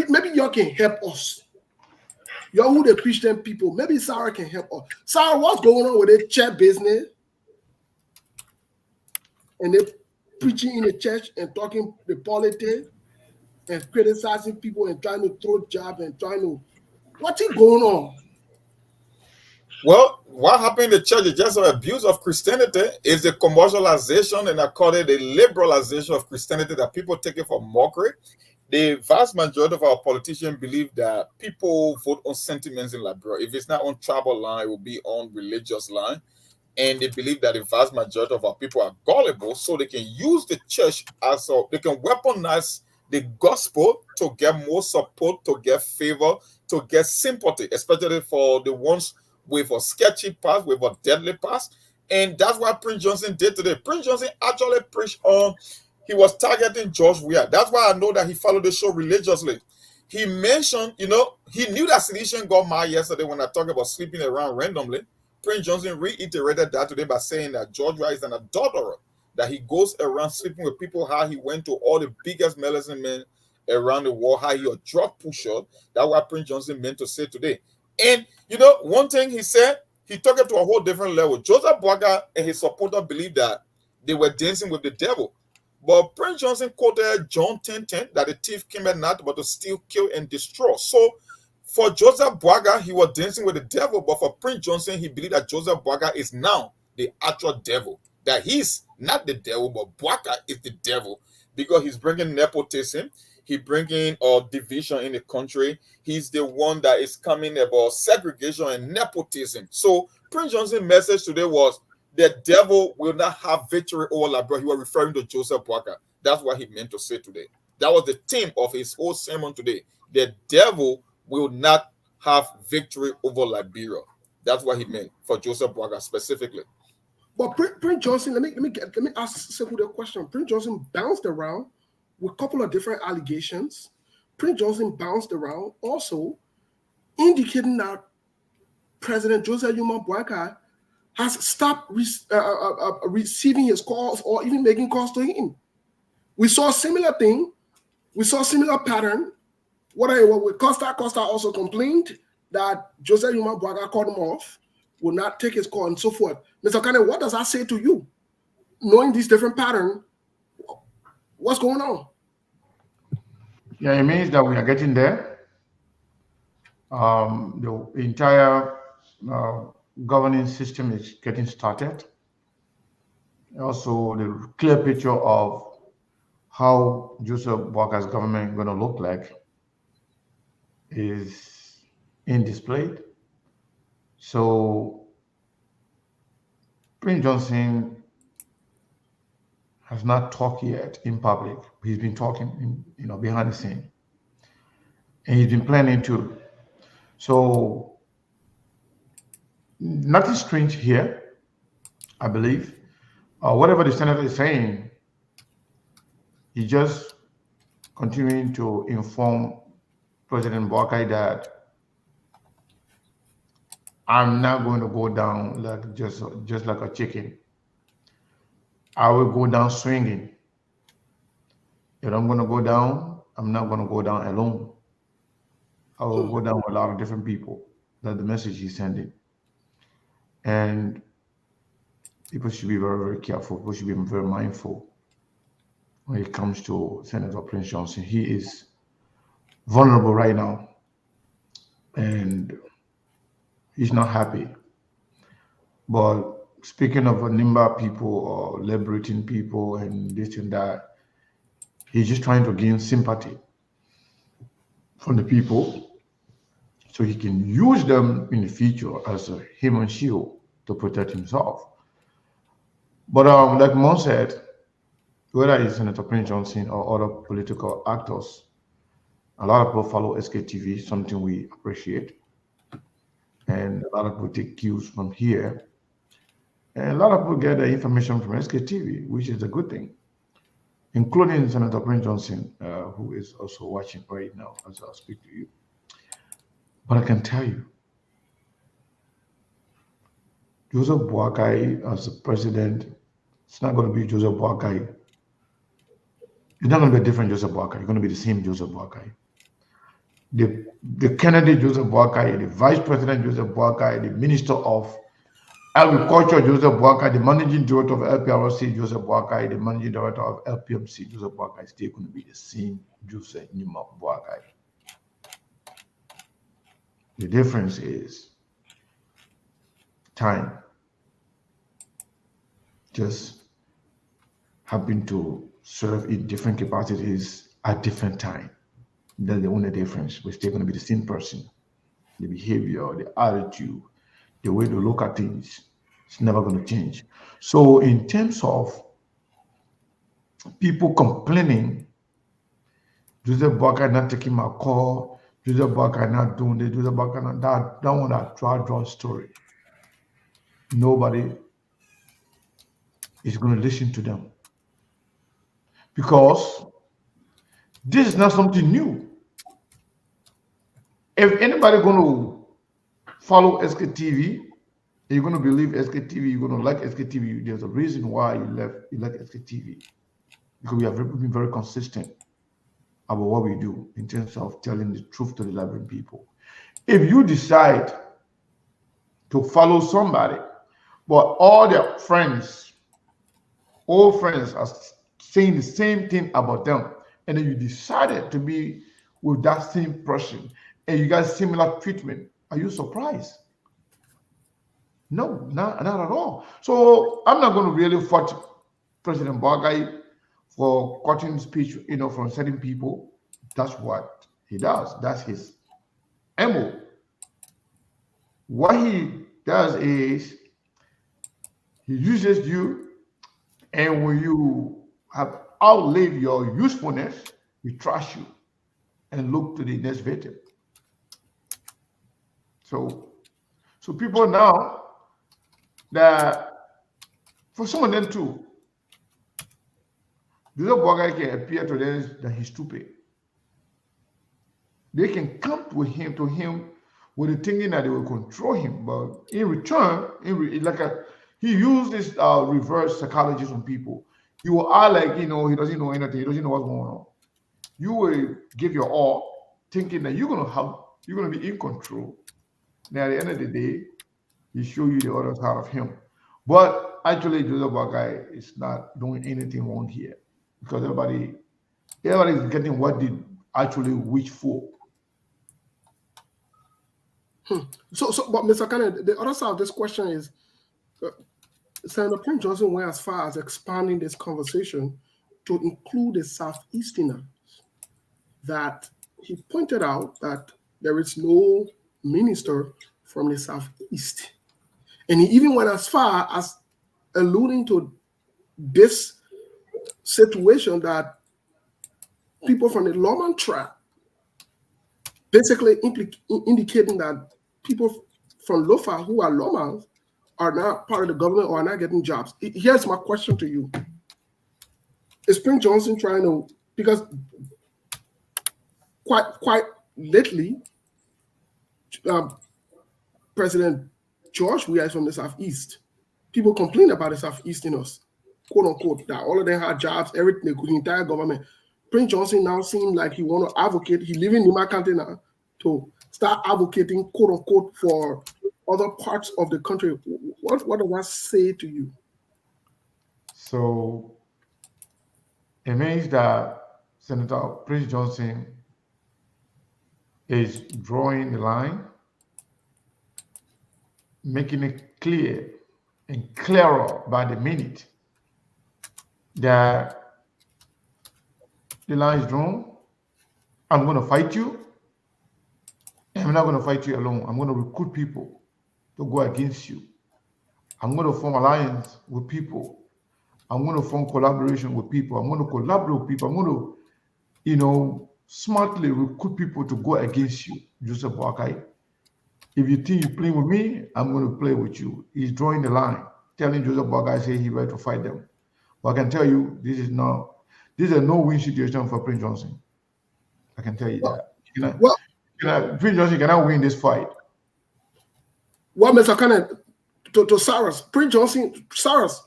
Maybe y'all can help us. Y'all who the Christian people, maybe Sarah can help us. Sarah, what's going on with the church business? And they preaching in the church and talking the politics and criticizing people and trying to throw jabs and trying to, what's going on? Well, what happened in the church is just an abuse of Christianity. It's a commercialization and I call it a liberalization of Christianity that people take it for mockery. The vast majority of our politicians believe that people vote on sentiments in Liberia. If it's not on tribal line, it will be on religious line. And they believe that the vast majority of our people are gullible, so they can use the church they can weaponize the gospel to get more support, to get favor, to get sympathy, especially for the ones with a sketchy past, with a deadly past. And that's what Prince Johnson did today. Prince Johnson actually preached on, he was targeting George Weah. That's why I know that he followed the show religiously. He mentioned, he knew that Silesian got mad yesterday when I talked about sleeping around randomly. Prince Johnson reiterated that today by saying that George Weah is an adulterer, that he goes around sleeping with people, how he went to all the biggest medicine men around the world, how he a drug pusher. That's what Prince Johnson meant to say today. And, one thing he said, he took it to a whole different level. Joseph Boaga and his supporters believed that they were dancing with the devil. But Prince Johnson quoted John 10:10, that the thief came at night but to steal, kill, and destroy. So, for Joseph Boaga, he was dancing with the devil, but for Prince Johnson, he believed that Joseph Boaga is now the actual devil. That he's not the devil, but Boaga is the devil because he's bringing nepotism. He's bringing division in the country. He's the one that is coming about segregation and nepotism. So Prince Johnson's message today was the devil will not have victory over Liberia. He was referring to Joseph Boaga. That's what he meant to say today. That was the theme of his whole sermon today. The devil will not have victory over Liberia. That's what he meant for Joseph Boaga specifically. But Prince Johnson, let me ask Sekou the question. Prince Johnson bounced around with a couple of different allegations. Prince Johnson bounced around also indicating that President Joseph Yuma Boakai has stopped receiving his calls or even making calls to him. We saw a similar thing. We saw a similar pattern. With Costa also complained that Joseph Yuma Boakai called him off, would not take his call and so forth. Mr. Kane, what does that say to you? Knowing these different patterns, what's going on? Yeah, it means that we are getting there. The entire uh, governing system is getting started. Also, the clear picture of how Joseph Boakar's government going to look like is in displayed. So Prince Johnson has not talked yet in public. He's been talking, behind the scene, and he's been planning to. So nothing strange here, I believe. Whatever the senator is saying, he's just continuing to inform President Boakai that I'm not going to go down like just like a chicken. I will go down swinging. If I'm going to go down, I'm not going to go down alone. I will go down with a lot of different people. That's the message he's sending. And people should be very, very careful. People should be very mindful when it comes to Senator Prince Johnson. He is vulnerable right now, and he's not happy. But speaking of Nimba people or liberating people and this and that, he's just trying to gain sympathy from the people so he can use them in the future as a human shield to protect himself. But like Mon said, whether it's Senator Prince Johnson or other political actors, a lot of people follow SKTV, something we appreciate. And a lot of people take cues from here. And a lot of people get their information from SKTV, which is a good thing, including Senator Prince Johnson, who is also watching right now as I speak to you. But I can tell you, Joseph Boakai as the president, it's not going to be Joseph Boakai. It's not going to be a different Joseph Boakai. It's going to be the same Joseph Boakai. The Kennedy Joseph Boakai, the Vice President Joseph Boakai, the Minister of Agriculture Joseph Boakai, the Managing Director of LPRC Joseph Boakai, the Managing Director of LPMC Joseph Boakai is still going to be the same Joseph Nima Boakai. The difference is time. Just happen to serve in different capacities at different time. That's the only difference. We're still going to be the same person. The behavior, the attitude, the way to look at things, it's never going to change. So in terms of people complaining, Joseph Boakai not taking my call, Joseph Boakai not doing this, Joseph Boakai not that one that draw story. Nobody is going to listen to them. Because this is not something new. If anybody going to follow SKTV, you're going to believe SKTV, you're going to like SKTV, there's a reason why you like SKTV. Because we have been very consistent about what we do in terms of telling the truth to the Liberian people. If you decide to follow somebody, but all their friends, old friends are saying the same thing about them, and then you decided to be with that same person, and you got similar treatment, are you surprised? No, not at all. So I'm not going to really fault President Boakai for cutting speech, from certain people. That's what he does. That's his MO. What he does is he uses you, and when you have outlived your usefulness, he trash you and look to the next victim. So people now that for some of them too, Joseph Boakai can appear to them that he's stupid. They can come to him with the thinking that they will control him, but in return, he used this reverse psychology on people. You will act like he doesn't know anything, he doesn't know what's going on. You will give your all, thinking that you're gonna be in control. Now at the end of the day, he show you the other side of him. But actually, Joseph Boakai is not doing anything wrong here, because everybody is getting what they actually wish for. But Mr. Kennedy, the other side of this question is, Senator Prince Johnson went as far as expanding this conversation to include the Southeasterners. That he pointed out that there is no minister from the Southeast. And he even went as far as alluding to this situation that people from the Loman tribe, basically indicating that people from Lofa who are Lomans are not part of the government or are not getting jobs. Here's my question to you. Is Prince Johnson trying to, because quite lately, President George Weah is from the Southeast. People complain about the Southeasterners, quote unquote, that all of them had jobs, everything, the entire government. Prince Johnson now seems like he want to advocate, he lives in Nima County now, to start advocating, quote unquote, for other parts of the country. What does that say to you? So it means that Senator Prince Johnson is drawing the line, making it clear and clearer by the minute that the line is drawn. I'm going to fight you. And I'm not going to fight you alone. I'm going to recruit people to go against you. I'm going to form alliance with people. I'm going to form collaboration with people. I'm going to collaborate with people. I'm going to, smartly recruit people to go against you, Joseph Boakai. If you think you're playing with me, I'm going to play with you. He's drawing the line, telling Joseph Boakai, say he's ready to fight them. But I can tell you, this is a no-win situation for Prince Johnson. I can tell you that. Prince Johnson cannot win this fight. Well, Mr. Kennedy, to Cyrus, Prince Johnson, Cyrus,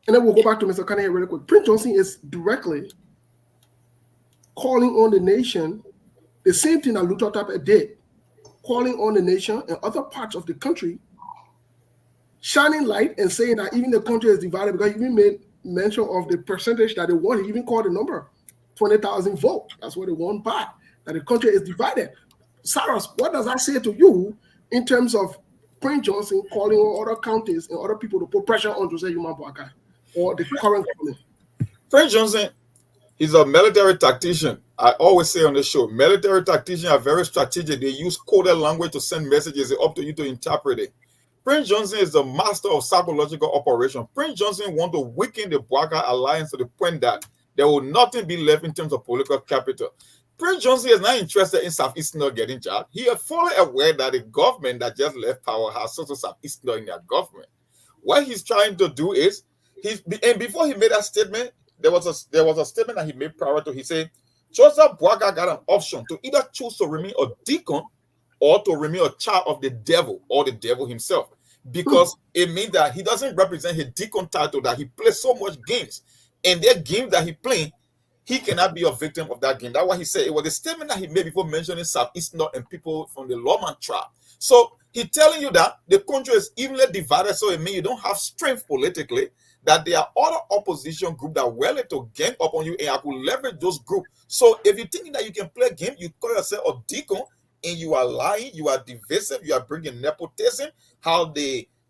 and then we'll go back to Mr. Kennedy really quick. Prince Johnson is directly calling on the nation, the same thing that Luther Tappert did, calling on the nation and other parts of the country, shining light and saying that even the country is divided, because he even made mention of the percentage that they won. He even called the number 20,000 votes. That's what they won by, that the country is divided. Cyrus, what does that say to you in terms of Prince Johnson calling on other counties and other people to put pressure on Jose Yuma Boakai or the current government? Prince Johnson, he's a military tactician. I always say on the show, military tacticians are very strategic. They use coded language to send messages. It's up to you to interpret it. Prince Johnson is the master of psychological operation. Prince Johnson wants to weaken the Boakai alliance to the point that there will nothing be left in terms of political capital. Prince Johnson is not interested in Southeasterners getting jobs. He is fully aware that the government that just left power has also Southeasterners in their government. What he's trying to do is, and before he made that statement, there was a statement that he made prior to. He said, Joseph Boakai got an option to either choose to remain a deacon or to remain a child of the devil or the devil himself, because it means that he doesn't represent his deacon title, that he plays so much games, and that game that he playing, he cannot be a victim of that game. That's why he said it was a statement that he made before mentioning Southeastern and people from the Loman tribe. So he's telling you that the country is evenly divided, so it means you don't have strength politically, that there are other opposition groups that are willing to gang up on you, and I could leverage those groups. So if you're thinking that you can play a game, you call yourself a deacon, and you are lying, you are divisive, you are bringing nepotism,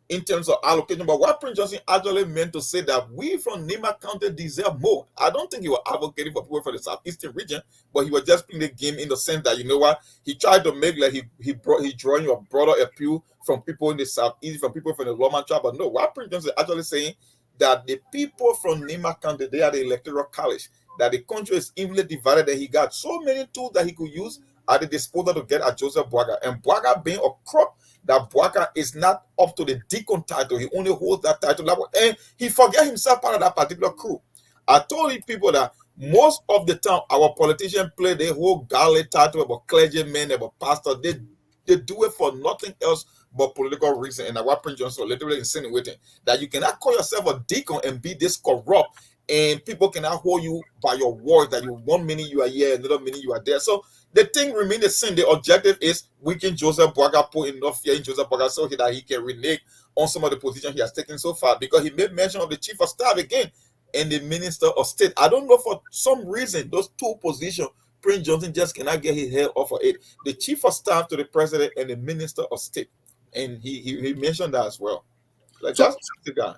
in terms of allocation. But what Prince Johnson actually meant to say that we from Nima County deserve more. I don't think he was advocating for people from the Southeastern region, but he was just playing the game in the sense that, you know what, he tried to make like he drawing a broader appeal from people in the Southeast, from people from the Loman tribe. But no, what Prince Johnson is actually saying that the people from Nima County, they are the electoral college, that the country is evenly divided, that he got so many tools that he could use at the disposal to get at Joseph Boakai. And Boakai being a crook, that Boakai is not up to the deacon title. He only holds that title level, and he forget himself part of that particular crew. I told you people that most of the time our politicians play the whole godly title about clergymen, about pastors. They do it for nothing else but political reason. And what Prince Johnson literally insinuating that you cannot call yourself a deacon and be this corrupt, and people cannot hold you by your word that you 1 minute you are here, another minute you are there. So the thing remains the same. The objective is weaken Joseph Boakai, put enough fear in Joseph Boakai so that he can renege on some of the positions he has taken so far, because he made mention of the chief of staff again and the minister of state. I don't know, for some reason those two positions Prince Johnson just cannot get his head off of it. The chief of staff to the president and the minister of state, and he mentioned that as well. Like So- that's the guy.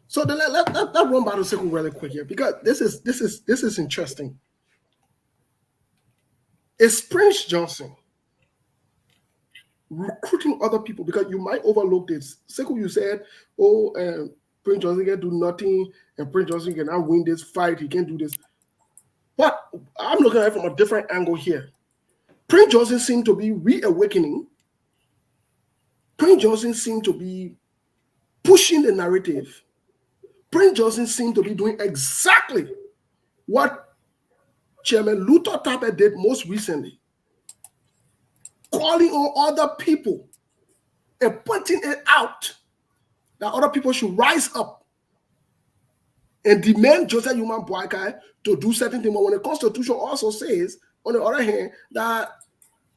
So then let run by the circle really quick here, because this is interesting. Is Prince Johnson recruiting other people? Because you might overlook this. Circle, you said, Prince Johnson can do nothing, and Prince Johnson cannot win this fight. He can't do this. But I'm looking at it from a different angle here. Prince Johnson seemed to be reawakening. Prince Johnson seemed to be pushing the narrative. Prince Johnson seemed to be doing exactly what Chairman Luther Tappert did most recently, calling on other people and pointing it out that other people should rise up and demand Joseph Newman Boakai to do certain things. But when the Constitution also says, on the other hand, that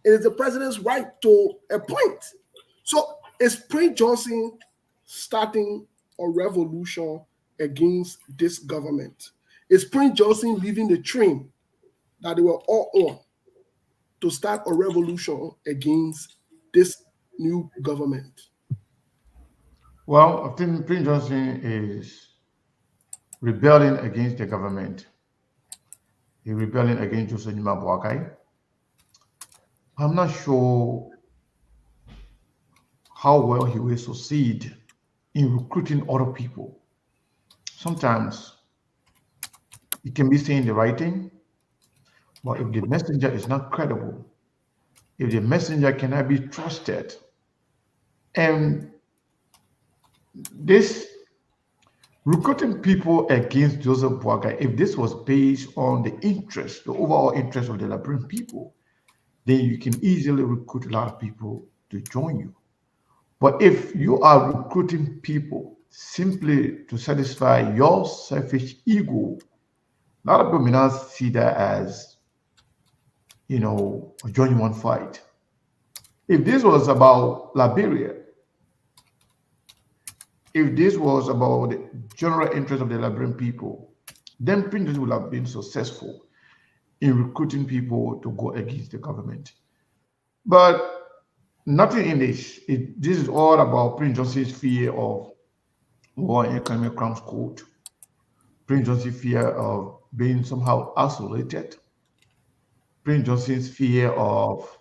it is the president's right to appoint. So is Prince Johnson starting a revolution against this government? Is Prince Johnson leading the train that they were all on to start a revolution against this new government? Well, I think Prince Johnson is rebelling against the government. He's rebelling against Joseph Nima Boakai. I'm not sure how well he will succeed in recruiting other people. Sometimes it can be saying the right thing, but if the messenger is not credible, if the messenger cannot be trusted, and this recruiting people against Joseph Boakai, if this was based on the interest, the overall interest of the Liberian people, then you can easily recruit a lot of people to join you. But if you are recruiting people simply to satisfy your selfish ego, a lot of people may not see that as, a genuine fight. If this was about Liberia, if this was about the general interest of the Liberian people, then Prince Johnson would have been successful in recruiting people to go against the government. But nothing in this. This is all about Prince Johnson's fear of war and economic crimes court. Prince Johnson's fear of being somehow isolated. Prince Johnson's fear of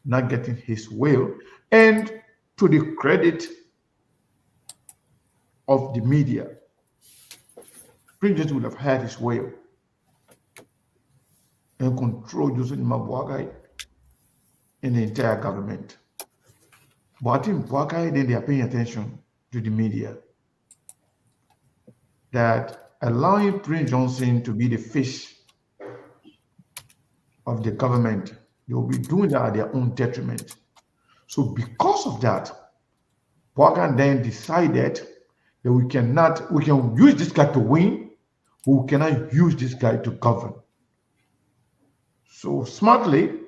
not getting his will. And to the credit of the media, Prince Johnson would have had his will and control Joseph Nima Boakai and the entire government. But I think Boakai, then they are paying attention to the media, that allowing Prince Johnson to be the face of the government, they will be doing that at their own detriment. So because of that, Boakai then decided that we can use this guy to win, but we cannot use this guy to govern. So smartly,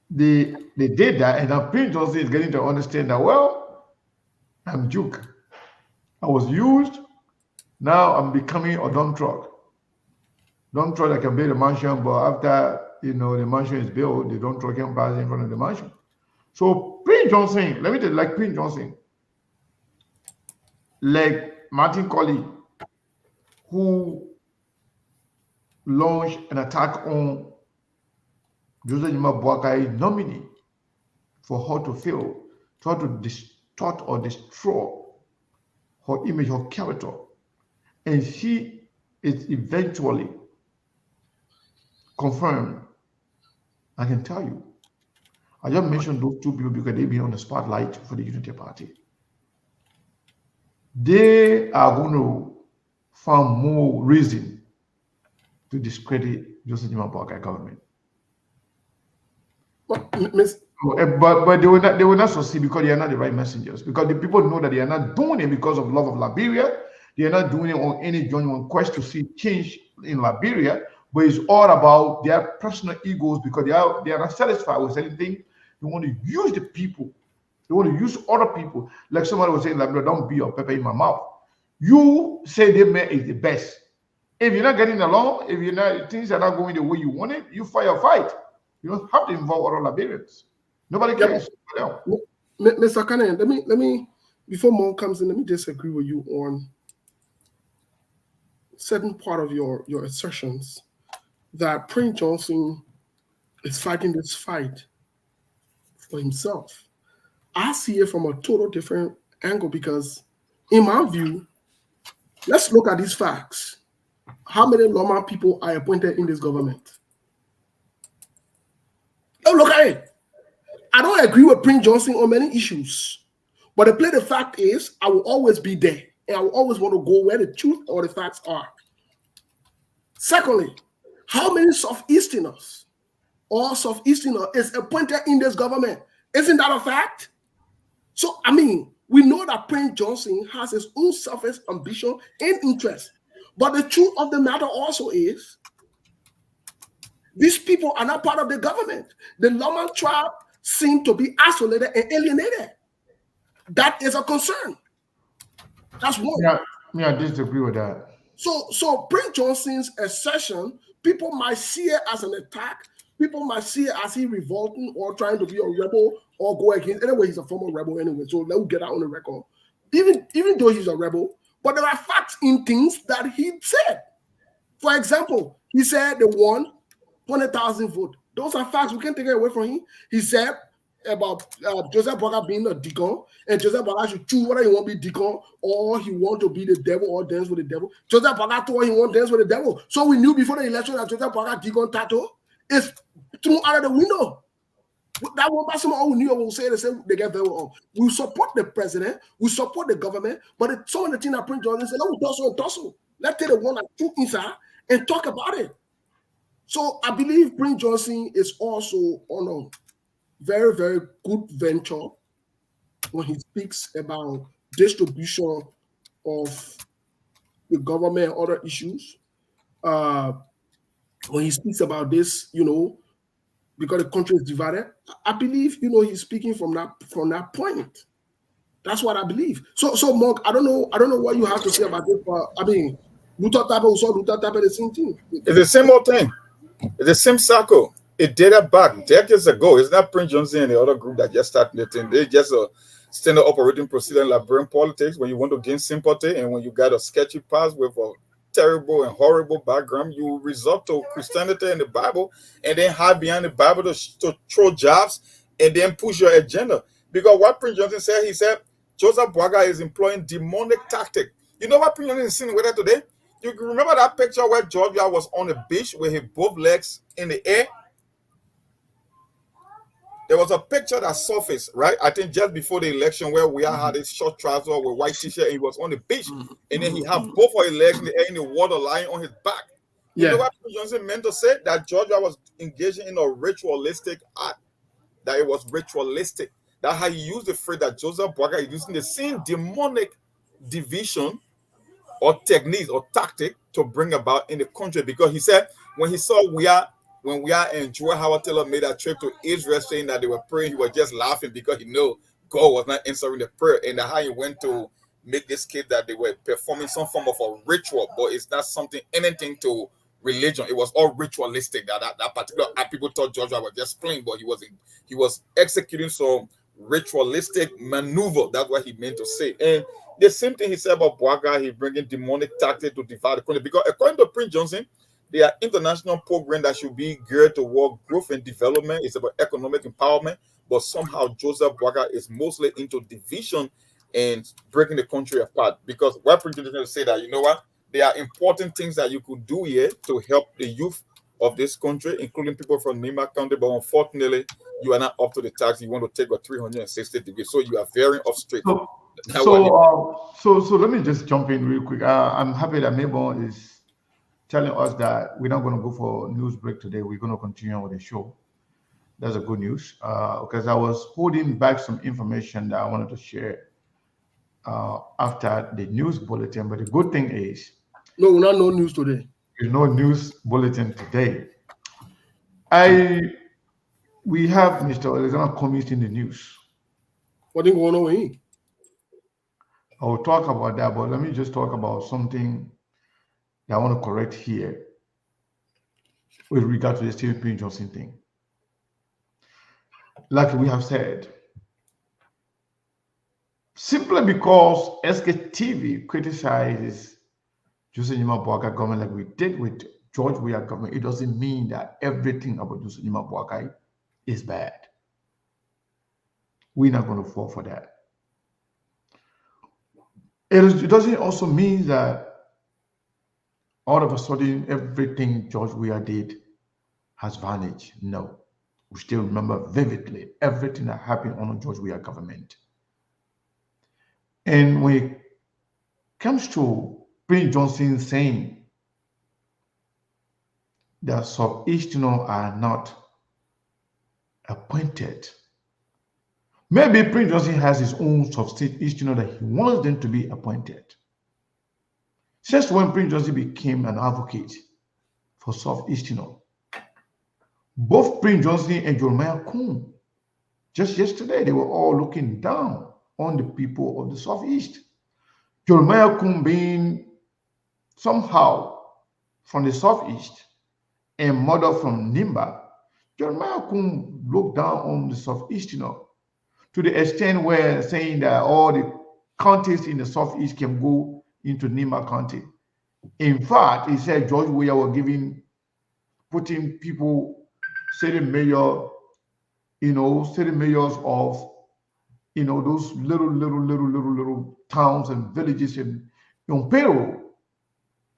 they did that, and now Prince Johnson is getting to understand that, well, I'm Duke. I was used, now I'm becoming a dump truck. Dump truck that can build a mansion, but after the mansion is built, the dump truck can pass in front of the mansion. So Prince Johnson, let me tell you, like Prince Johnson, like Martin Colley, who launched an attack on Joseph Nima Boakai nominee for her to fail, try to distort or destroy her image, her character. And she is eventually confirmed. I can tell you. I just mentioned those two people because they've been on the spotlight for the Unity Party. They are going to find more reason to discredit Joseph Nima Boakai government. But they will not succeed because they are not the right messengers. Because the people know that they are not doing it because of love of Liberia. They are not doing it on any genuine quest to see change in Liberia. But it's all about their personal egos because they are not satisfied with anything. They want to use the people. They want to use other people. Like somebody was saying, Liberia, don't be a pepper in my mouth. You say the man is the best. If you're not getting along, if you're not, things are not going the way you want it, you fight a fight. You don't have to involve other Liberians. Nobody cares. Mr. Cannon, let me before Mo comes in, let me disagree with you on certain part of your assertions that Prince Johnson is fighting this fight for himself. I see it from a total different angle because, in my view, let's look at these facts. How many Loma people are appointed in this government? Oh, look at it. I don't agree with Prince Johnson on many issues, but the fact is, I will always be there, and I will always want to go where the truth or the facts are. Secondly, how many Southeasterners or Southeasterner is appointed in this government? Isn't that a fact? So, I mean, we know that Prince Johnson has his own selfish ambition and interest. But the truth of the matter also is, these people are not part of the government. The Loma tribe seem to be isolated and alienated. That is a concern. That's one. Yeah, I disagree with that. So Prince Johnson's assertion, people might see it as an attack. People might see it as he revolting or trying to be a rebel or go against. Anyway, he's a former rebel anyway, so let's get that on the record. Even though he's a rebel, but there are facts in things that he said. For example, he said they won 20,000 votes. Those are facts. We can't take it away from him. He said about Joseph Boakai being a deacon, and Joseph Boakai should choose whether he want to be deacon or he want to be the devil or dance with the devil. Joseph Boakai told he want to dance with the devil. So we knew before the election that Joseph Boakai deacon title is thrown out of the window. That one person who knew will say the same. They get very well. We support the president, we support the government, but some of the things that Prince Johnson said, let's tussle. Let's take the one that took inside and talk about it. So I believe Prince Johnson is also on a very, very good venture when he speaks about distribution of the government and other issues. When he speaks about this, because the country is divided, I believe, he's speaking from that point. That's what I believe. So Mark, I don't know what you have to say about this, but I mean, Luther Tabe the same thing. It's the same old thing. It's the same circle. It dated back decades ago. It's not Prince Johnson and the other group that just started the thing. They just a standard operating procedure in Liberian politics when you want to gain sympathy and when you got a sketchy past with a terrible and horrible background, you resort to Christianity and the Bible and then hide behind the Bible to throw jobs and then push your agenda. Because what Prince Johnson said, he said, Joseph Boakai is employing demonic tactic. You know what Prince Johnson is seeing with that today? You remember that picture where Georgia was on the beach with his both legs in the air? There was a picture that surfaced, right? I think just before the election where we had his short trouser with white t-shirt and he was on the beach. And then he had both of his legs in the air in the water lying on his back. You know what Prince Johnson meant to say? That Georgia was engaging in a ritualistic act. That it was ritualistic. That's how he used the phrase that Joseph Boakai is using the same demonic division or techniques or tactic to bring about in the country. Because he said when he saw when we are and Joy Howard Taylor made that trip to Israel saying that they were praying, he was just laughing because he knew God was not answering the prayer. And how he went to make this case that they were performing some form of a ritual, but it's not anything to religion. It was all ritualistic. That particular people thought Georgia was just playing, but he was executing some ritualistic maneuver. That's what he meant to say. And the same thing he said about Boakai, he's bringing demonic tactics to divide the country. Because according to Prince Johnson, there are international programs that should be geared toward growth and development. It's about economic empowerment, but somehow Joseph Boakai is mostly into division and breaking the country apart. Because what Prince Johnson say that, you know what, there are important things that you could do here to help the youth of this country, including people from Nima County, but unfortunately, you are not up to the task. You want to take a 360 degree, so you are veering off straight. So let me just jump in real quick. I'm happy that Mabon is telling us that we're not going to go for a news break today. We're going to continue with the show. That's a good news because I was holding back some information that I wanted to share after the news bulletin. But the good thing is, no news today. There's no news bulletin today. We have Mr. Alexander Cummings in the news. What is going on with him? I will talk about that, but let me just talk about something that I want to correct here with regard to the Stephen Prince Johnson thing. Like we have said, simply because SKTV criticizes Joseph Nima Boakai government like we did with George Weah government, it doesn't mean that everything about Joseph Nima Boakai is bad. We're not going to fall for that. It doesn't also mean that all of a sudden everything George Weah did has vanished. No. We still remember vividly everything that happened under George Weah government. And when it comes to Prince Johnson saying that Southeasterners are not appointed, maybe Prince Johnson has his own Southeasterners that he wants them to be appointed. Since when Prince Johnson became an advocate for Southeasterners, both Prince Johnson and Jeremiah Kuhn, just yesterday, they were all looking down on the people of the Southeast. Jeremiah Kuhn being somehow from the Southeast and mother from Nimba, Jeremiah Kuhn looked down on the Southeasterners to the extent where saying that all the counties in the Southeast can go into Nimba County. In fact, he said George Weah were putting people, city mayors of, those little towns and villages in Peru.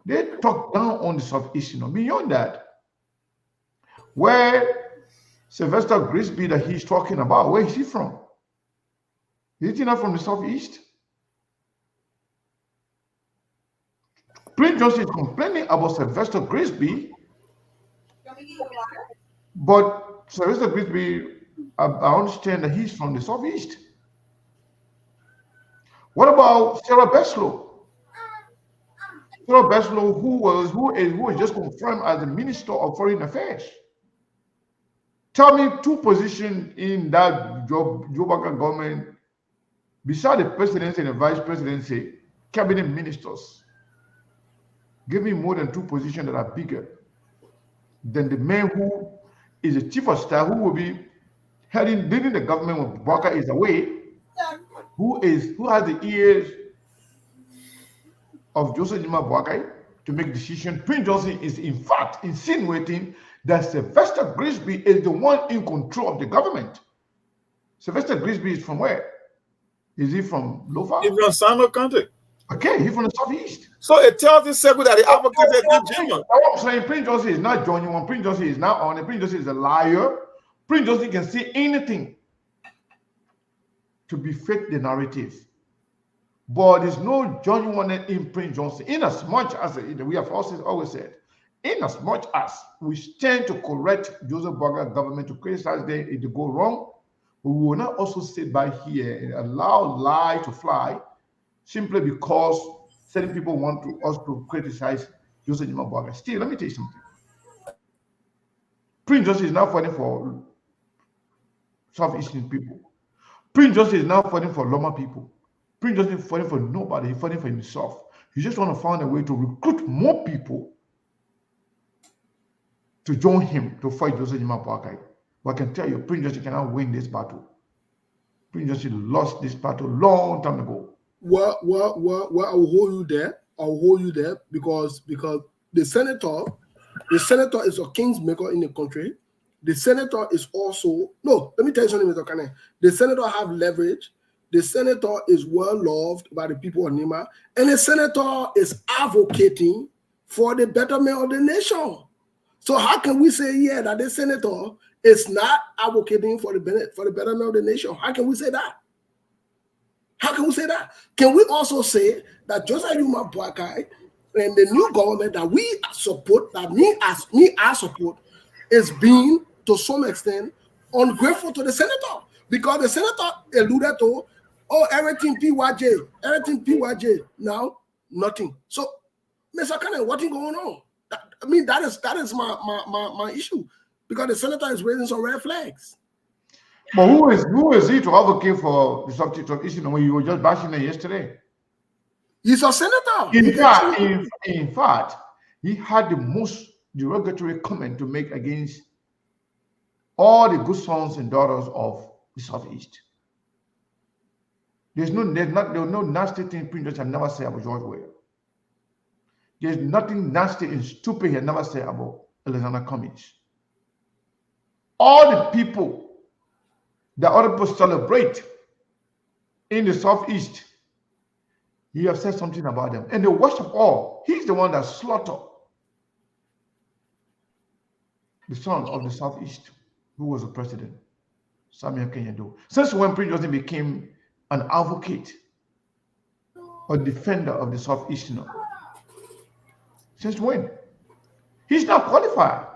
They talk down on the Southeasterners. Beyond that, where Sylvester Grisby that he's talking about, where is he from? Is he not from the Southeast? Prince Johnson is complaining about Sylvester Grisby, but Sylvester Grisby, I understand that he's from the Southeast. What about Sarah Beslow? Sarah Beslow, who is just confirmed as the Minister of Foreign Affairs. Tell me two positions in that Joe Biden government, beside the presidency and the vice presidency, cabinet ministers. Give me more than two positions that are bigger than the man who is the chief of staff, who will be leading the government when Boakai is away, who has the ears of Joseph Nima Boakai to make decisions. Prince Johnson is in fact insinuating that Sylvester Grisby is the one in control of the government. Sylvester Grisby is from where? Is he from Lofa? He's from Sano County. Okay, he's from the Southeast. So it tells this circle that the advocates are not genuine. I'm saying Prince Johnson is not genuine. Prince Johnson is not honest. Prince Johnson is a liar. Prince Johnson can say anything to befit the narrative. But there's no genuineness in Prince Johnson. In as much as we have always said, in as much as we stand to correct Joseph Boakai government, to criticize them if they go wrong, we will not also sit by here and allow lie to fly simply because certain people want us to criticize Joseph Nima Boakai. Still, let me tell you something. Prince Johnson is now fighting for Southeastern people. Prince Johnson is now fighting for Loma people. Prince Johnson is fighting for nobody. He's fighting for himself. He just want to find a way to recruit more people to join him to fight Joseph Nima Boakai. But I can tell you, Prince Johnson cannot win this battle. Prince Johnson lost this battle long time ago. Well, I'll hold you there. I'll hold you there because the senator is a kingmaker in the country. The senator is also let me tell you something, Mr. Kane. The senator have leverage. The senator is well loved by the people of Nima, and the senator is advocating for the betterment of the nation. So how can we say that the senator is not advocating for the betterment of the nation? How can we say that? How can we say that? Can we also say that Joseph Nima Boakai and the new government that we support, that I support, is being to some extent ungrateful to the senator? Because the senator alluded to, everything PYJ, now nothing. So, Mr. Kane, what is going on? That is my issue, because the senator is raising some red flags. But who is he to advocate for the subject of issue when you were just bashing it yesterday? He's a senator. In fact, he had the most derogatory comment to make against all the good sons and daughters of the Southeast. There was no nasty thing Prince Johnson never said about George Weah. There's nothing nasty and stupid he never said about Alexander Cummings. All the people that other people celebrate in the Southeast, he has said something about them. And the worst of all, he's the one that slaughtered the son of the Southeast, who was the president, Samuel Kenyatta Doe. Since when Prince Johnson became an advocate or defender of the Southeast, since when? He's not qualified.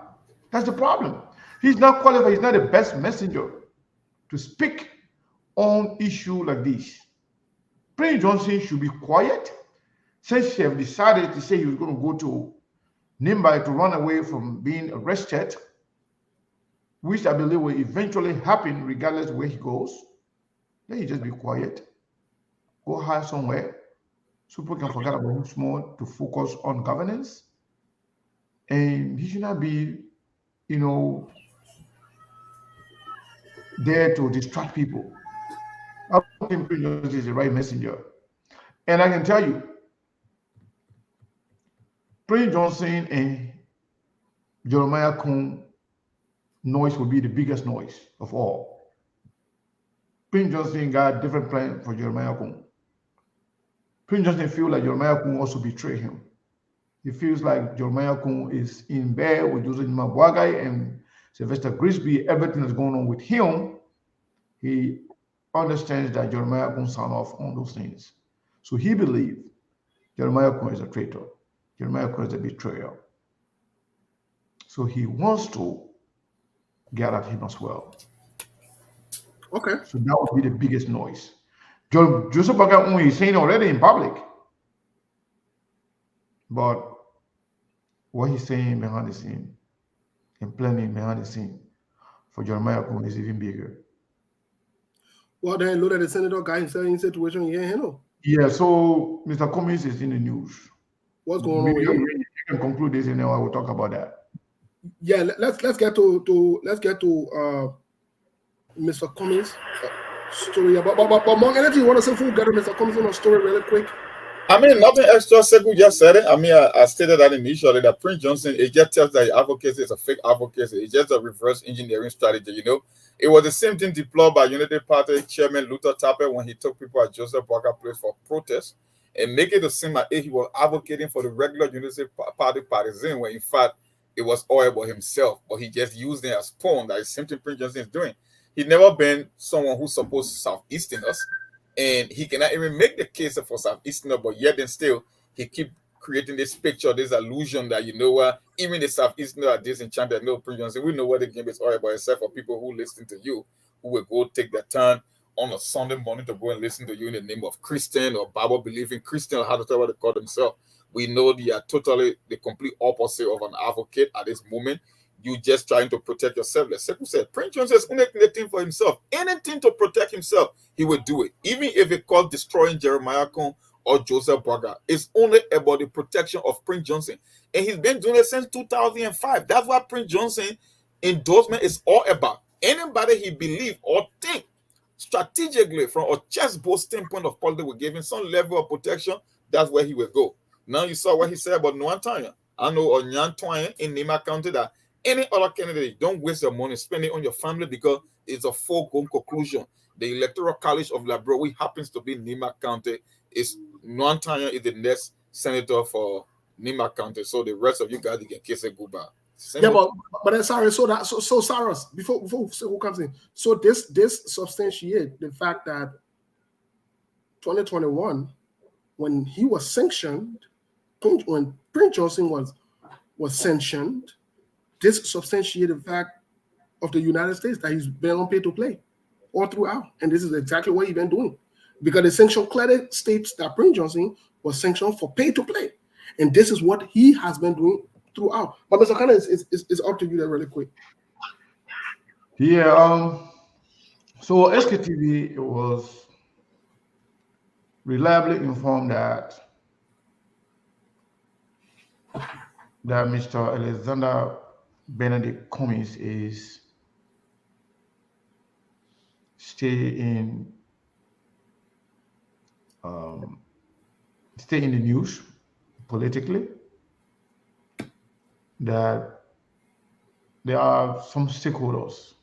That's the problem. He's not qualified. He's not the best messenger to speak on issue like this. Prince Johnson should be quiet. Since he have decided to say he was going to go to Nimba to run away from being arrested, which I believe will eventually happen regardless of where he goes, then he just be quiet. Go hide somewhere so people can forget about him small to focus on governance. And he should not be, there to distract people. I don't think Prince Johnson is the right messenger. And I can tell you, Prince Johnson and Jeremiah Kun noise will be the biggest noise of all. Prince Johnson got a different plan for Jeremiah Kun. Prince Johnson feels like Jeremiah Kun also betrayed him. He feels like Jeremiah Kun is in bed with Joseph Mabwagai and Sylvester Grisby. Everything that's going on with him, he understands that Jeremiah Kun signed off on those things. So he believes Jeremiah Kun is a traitor. Jeremiah Kun is a betrayer. So he wants to get at him as well. Okay. So that would be the biggest noise. Joseph Boakai is saying already in public. But what he's saying behind the scene and planning behind the scene for Jeremiah Kun is even bigger. Well, then look at the senator guy himself in situation you can't handle. Yeah, so Mr. Cummings is in the news. What's going on with him? You can conclude this and then I will talk about that. Yeah, let's get to Mr. Cummings' story. But among anything you want to say before we get to Mr. Cummings' story really quick? I mean, nothing extra. Sekou just said it. I mean, I stated that initially that Prince Johnson, it just tells that advocacy is a fake advocacy. It's just a reverse engineering strategy, It was the same thing deployed by Unity Party Chairman Luther Tappert when he took people at Joseph Boakai Place for protest and make it seem like he was advocating for the regular Unity Party partisan, when in fact it was all about himself, but he just used it as pawn. That is something Prince Johnson is doing. He's never been someone who supports Southeasterners, and he cannot even make the case for Southeasterners, but yet and still he keep creating this picture, this illusion that even the Southeasterners are disenchanted. No, Prince Johnson, we know what the game is all about, except for people who listen to you, who will go take their turn on a Sunday morning to go and listen to you in the name of Christian or Bible believing Christian, or how to they call themselves. We know they are totally the complete opposite of an advocate at this moment. You just trying to protect yourself. Like Sekou said, Prince Johnson is only anything for himself. Anything to protect himself, he will do it. Even if it calls destroying Jeremiah Kun or Joseph Boakai, it's only about the protection of Prince Johnson. And he's been doing it since 2005. That's what Prince Johnson endorsement is all about. Anybody he believe or think strategically from a chessboard standpoint of politics will give him some level of protection, that's where he will go. Now you saw what he said about Nwantanya. I know on Nyantoin in Nimba County that any other candidate, don't waste your money, spend it on your family, because it's a foregone conclusion. The Electoral College of Labrowe happens to be Nimba County. Nwantanya is the next senator for Nimba County. So the rest of you guys, you can kiss it goodbye. Yeah, but sorry, so Sarah, before who comes in, so this substantiate the fact that 2021, when he was sanctioned, when Prince Johnson was sanctioned, this substantiated the fact of the United States that he's been on pay to play all throughout, and this is exactly what he's been doing, because the sanction clearly states that Prince Johnson was sanctioned for pay to play, and this is what he has been doing throughout. But Mr. Khan, is up to you there really quick. Yeah. So SKTV was reliably informed that that Mr. Alexander Benedict Cummings is stay in the news politically, that there are some stakeholders,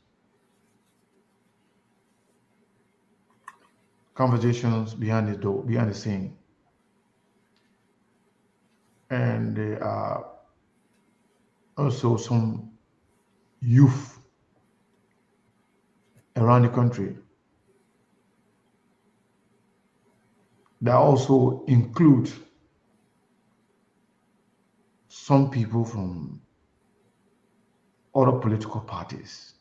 conversations behind the door, behind the scene, and there are also some youth around the country that also include some people from other political parties,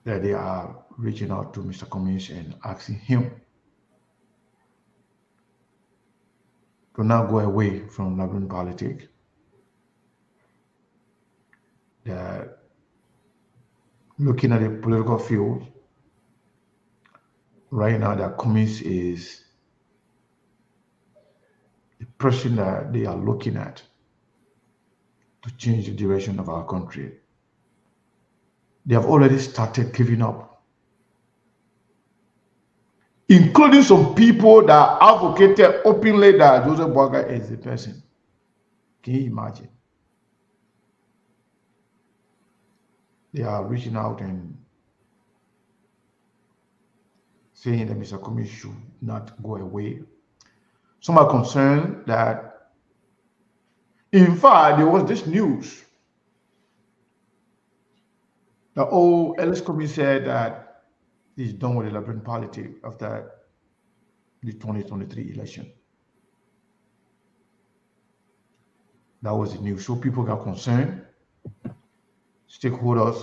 that they are reaching out to Mr. Cummings and asking him to not go away from labyrinth politics, that looking at the political field right now, that Cummings is the person that they are looking at to change the direction of our country. They have already started giving up, including some people that advocated openly that Joseph Boakai is the person. Can you imagine? They are reaching out and saying that Mr. Cummings should not go away. Some are concerned that, in fact, there was this news that, Ellis Cummings said that he's done with the labyrinth politics after the 2023 election. That was the news. So people got concerned, stakeholders.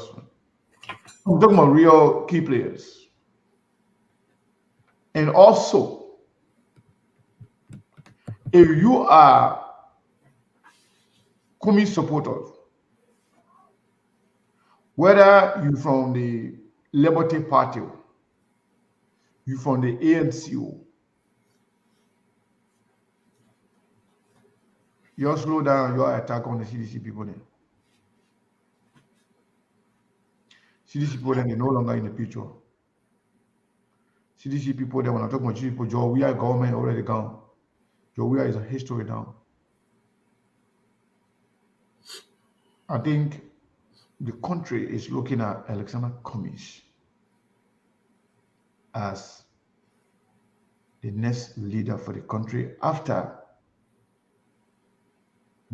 I'm talking about real key players. And also, if you are Cummings supporters, whether you from the Liberty Party, you from the ANC, you slow down your attack on the CDC people then. CDC people then, they're no longer in the picture. CDC people, they want to talk about people, Joe, we are government already gone. Joe, we are is a history now. I think the country is looking at Alexander Cummings as the next leader for the country after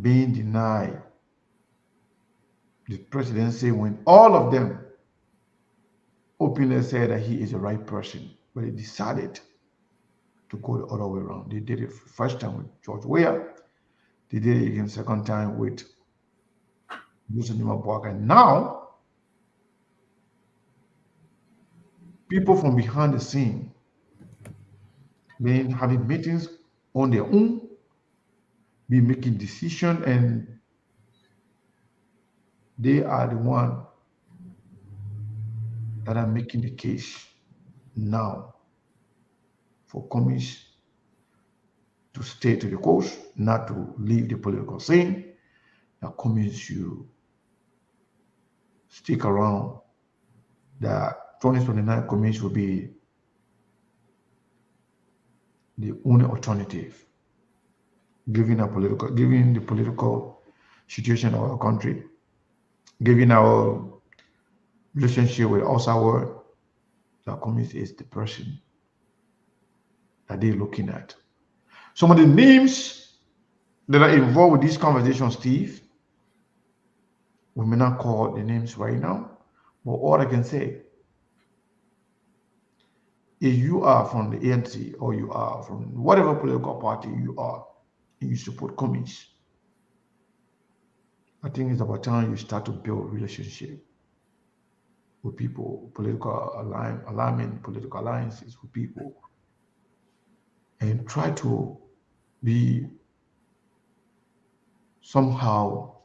being denied the presidency when all of them openly said that he is the right person, but he decided to go the other way around. They did it first time with George Weah. They did it again second time with Joseph Boakai. Now, people from behind the scene, having meetings on their own, be making decisions, and they are the one that are making the case now for Cummings to stay to the course, not to leave the political scene. That Cummings should stick around. That 2029 Cummings will be the only alternative, given the political situation of our country, given our relationship with outside world. That Cummings is the person that they're looking at. Some of the names that are involved with this conversation, Steve, we may not call the names right now, but all I can say, if you are from the ANC or you are from whatever political party you are, and you support Cummings, I think it's about time you start to build relationship with people, political alignment, political alliances with people, and try to be somehow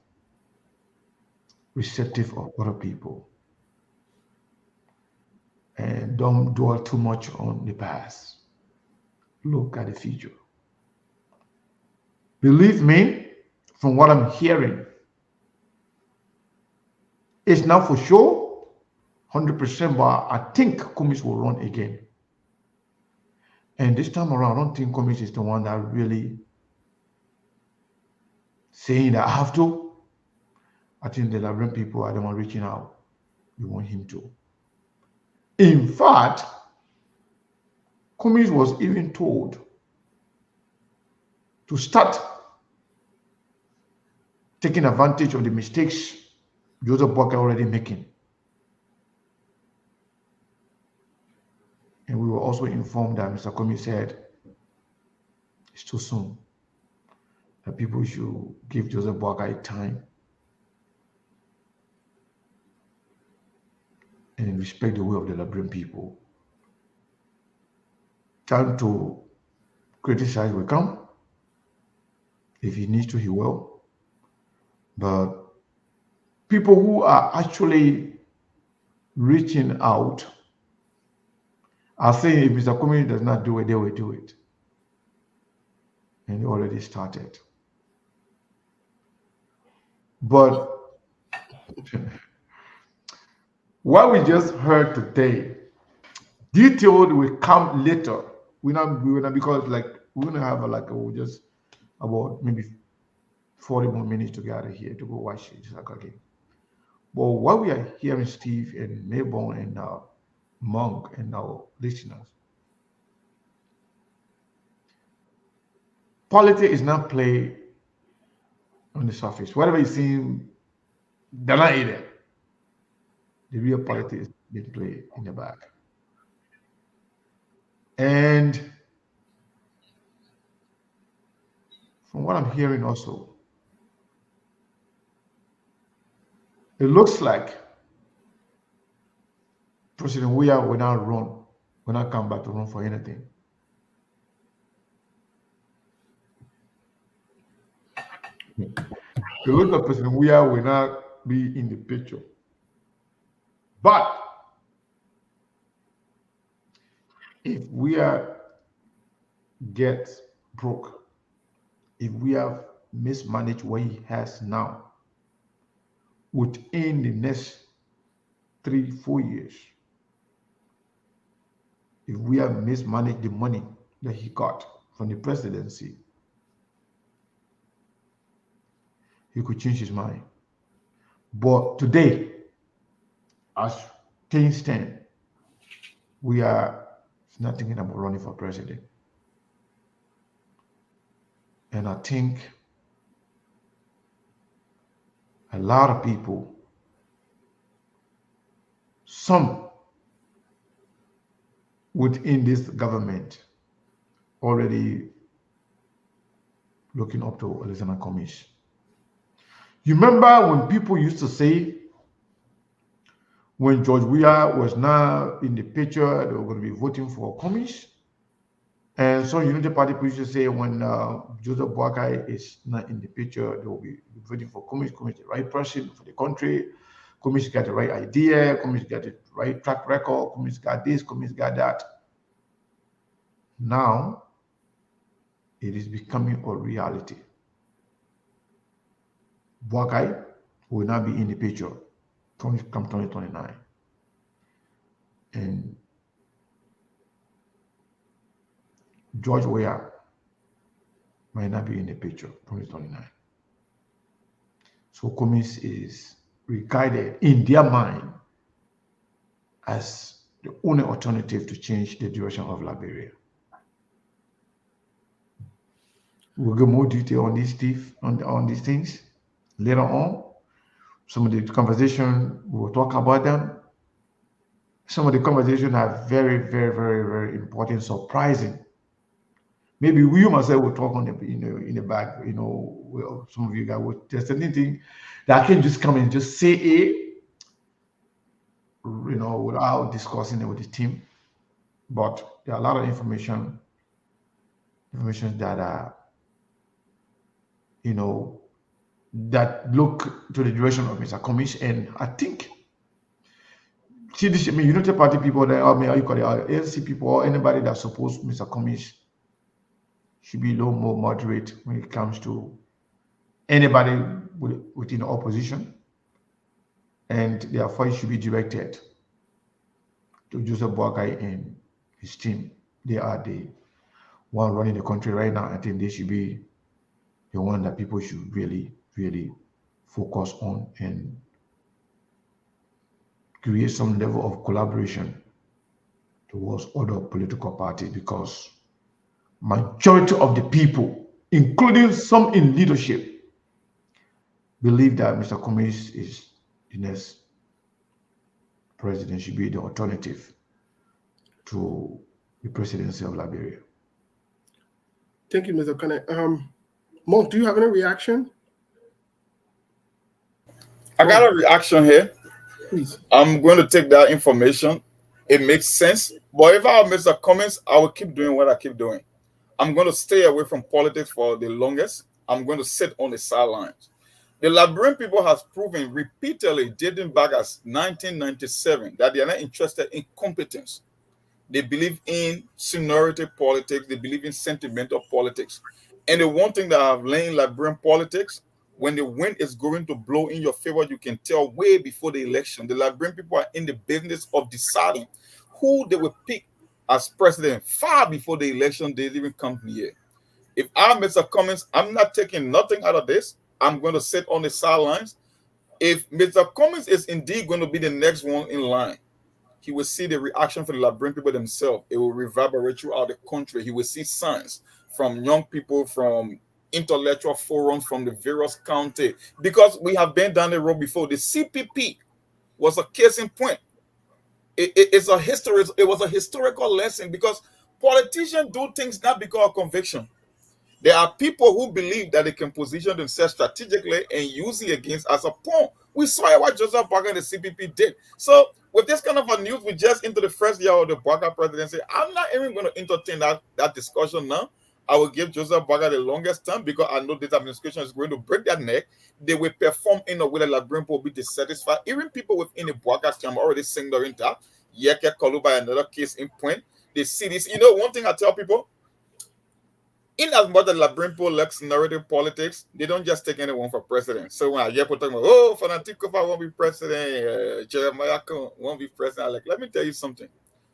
receptive of other people, and don't dwell too much on the past. Look at the future. Believe me, from what I'm hearing, it's not for sure, 100%, but I think Kumis will run again. And this time around, I don't think Kumis is the one that really saying that I have to. I think the Liberian people are the one reaching out. They want him to. In fact, Kumis was even told to start taking advantage of the mistakes Joseph Boakai already making. And we were also informed that Mr. Kumis said it's too soon, that people should give Joseph Boakai time and respect the will of the Liberian people. Time to criticize will come. If he needs to, he will. But people who are actually reaching out are saying if Mr. Kumis does not do it, they will do it. And they already started. But what we just heard today, detailed will come later. We're not because like we're gonna have we'll just about maybe 40 more minutes to get out of here to go watch it. Okay. But what we are hearing, Steve and Mayborn and Monk and our listeners, politics is not played on the surface. Whatever you see, they're not either. The real politics is being played in the back. And from what I'm hearing also, it looks like President Weah will not come back to run for anything. It looks like President Weah will not be in the picture. But if Weah gets broke, if we have mismanaged what he has now, within the next 3-4 years, if we have mismanaged the money that he got from the presidency, he could change his mind. But today, as things stand, we are not thinking about running for president. And I think a lot of people, some within this government, already looking up to Alexander Kumis. You remember when people used to say, when George Weah was now in the picture, they were going to be voting for Kumis. And so Unity Party people used to say when Joseph Boakai is not in the picture, they will be voting for Kumis. Kumis is the right person for the country. Kumis got the right idea. Kumis got the right track record. Kumis got this. Kumis got that. Now, it is becoming a reality. Boakai will not be in the picture come 2029. And George Weah might not be in the picture 2029. So Kumis is regarded in their mind as the only alternative to change the direction of Liberia. We'll get more detail on this, Steve, on these things later on. Some of the conversation, we will talk about them. Some of the conversations are very, very, very, very important, surprising. Maybe we myself will talk on the, in the back, well, some of you guys will, there's anything that I can just come and just say it, without discussing it with the team. But there are a lot of information that are, that look to the direction of Mr. Kumis. And I think, see this, Unity Party people, you call it ANC people, or anybody that supports Mr. Kumis should be a little more moderate when it comes to anybody within the opposition, and therefore it should be directed to Joseph Boakai and his team. They are the one running the country right now. I think they should be the one that people should really, really focus on and create some level of collaboration towards other political parties, because majority of the people, including some in leadership, believe that Mr. Cummings is the next president, should be the alternative to the presidency of Liberia. Thank you, Mr. Kane. Monk, do you have any reaction? I got a reaction here. Please. I'm going to take that information. It makes sense. But if I miss the comments, I will keep doing what I keep doing. I'm going to stay away from politics for the longest. I'm going to sit on the sidelines. The Liberian people has proven repeatedly, dating back as 1997, that they are not interested in competence. They believe in seniority politics. They believe in sentimental politics. And the one thing that I've learned in Liberian politics, when the wind is going to blow in your favor, you can tell way before the election. The Liberian people are in the business of deciding who they will pick as president far before the election days even come here. If I make Mr. Cummings, I'm not taking nothing out of this. I'm going to sit on the sidelines. If Mr. Cummings is indeed going to be the next one in line, he will see the reaction from the Liberian people themselves. It will reverberate throughout the country. He will see signs from young people, from intellectual forums, from the various counties, because we have been down the road before. The CPP was a case in point. It's a history. It was a historical lesson, because politicians do things not because of conviction. There are people who believe that they can position themselves strategically and use it against as a pawn. We saw what Joseph Boakai and the CPP did. So with this kind of a news, we just into the first year of the Boakai presidency. I'm not even going to entertain that discussion now. I will give Joseph Boakai the longest time, because I know this administration is going to break their neck. They will perform in a way that Liberian people will be dissatisfied. Even people within the Boakai camp already saying during that. Yeke Koluba, another case in point. They see this. You know, one thing I tell people, in as much as Liberian people likes narrative politics, they don't just take anyone for president. So when I hear people talking about, oh, Fanatikofa won't be president, Jeremiah won't be president, like, let me tell you something.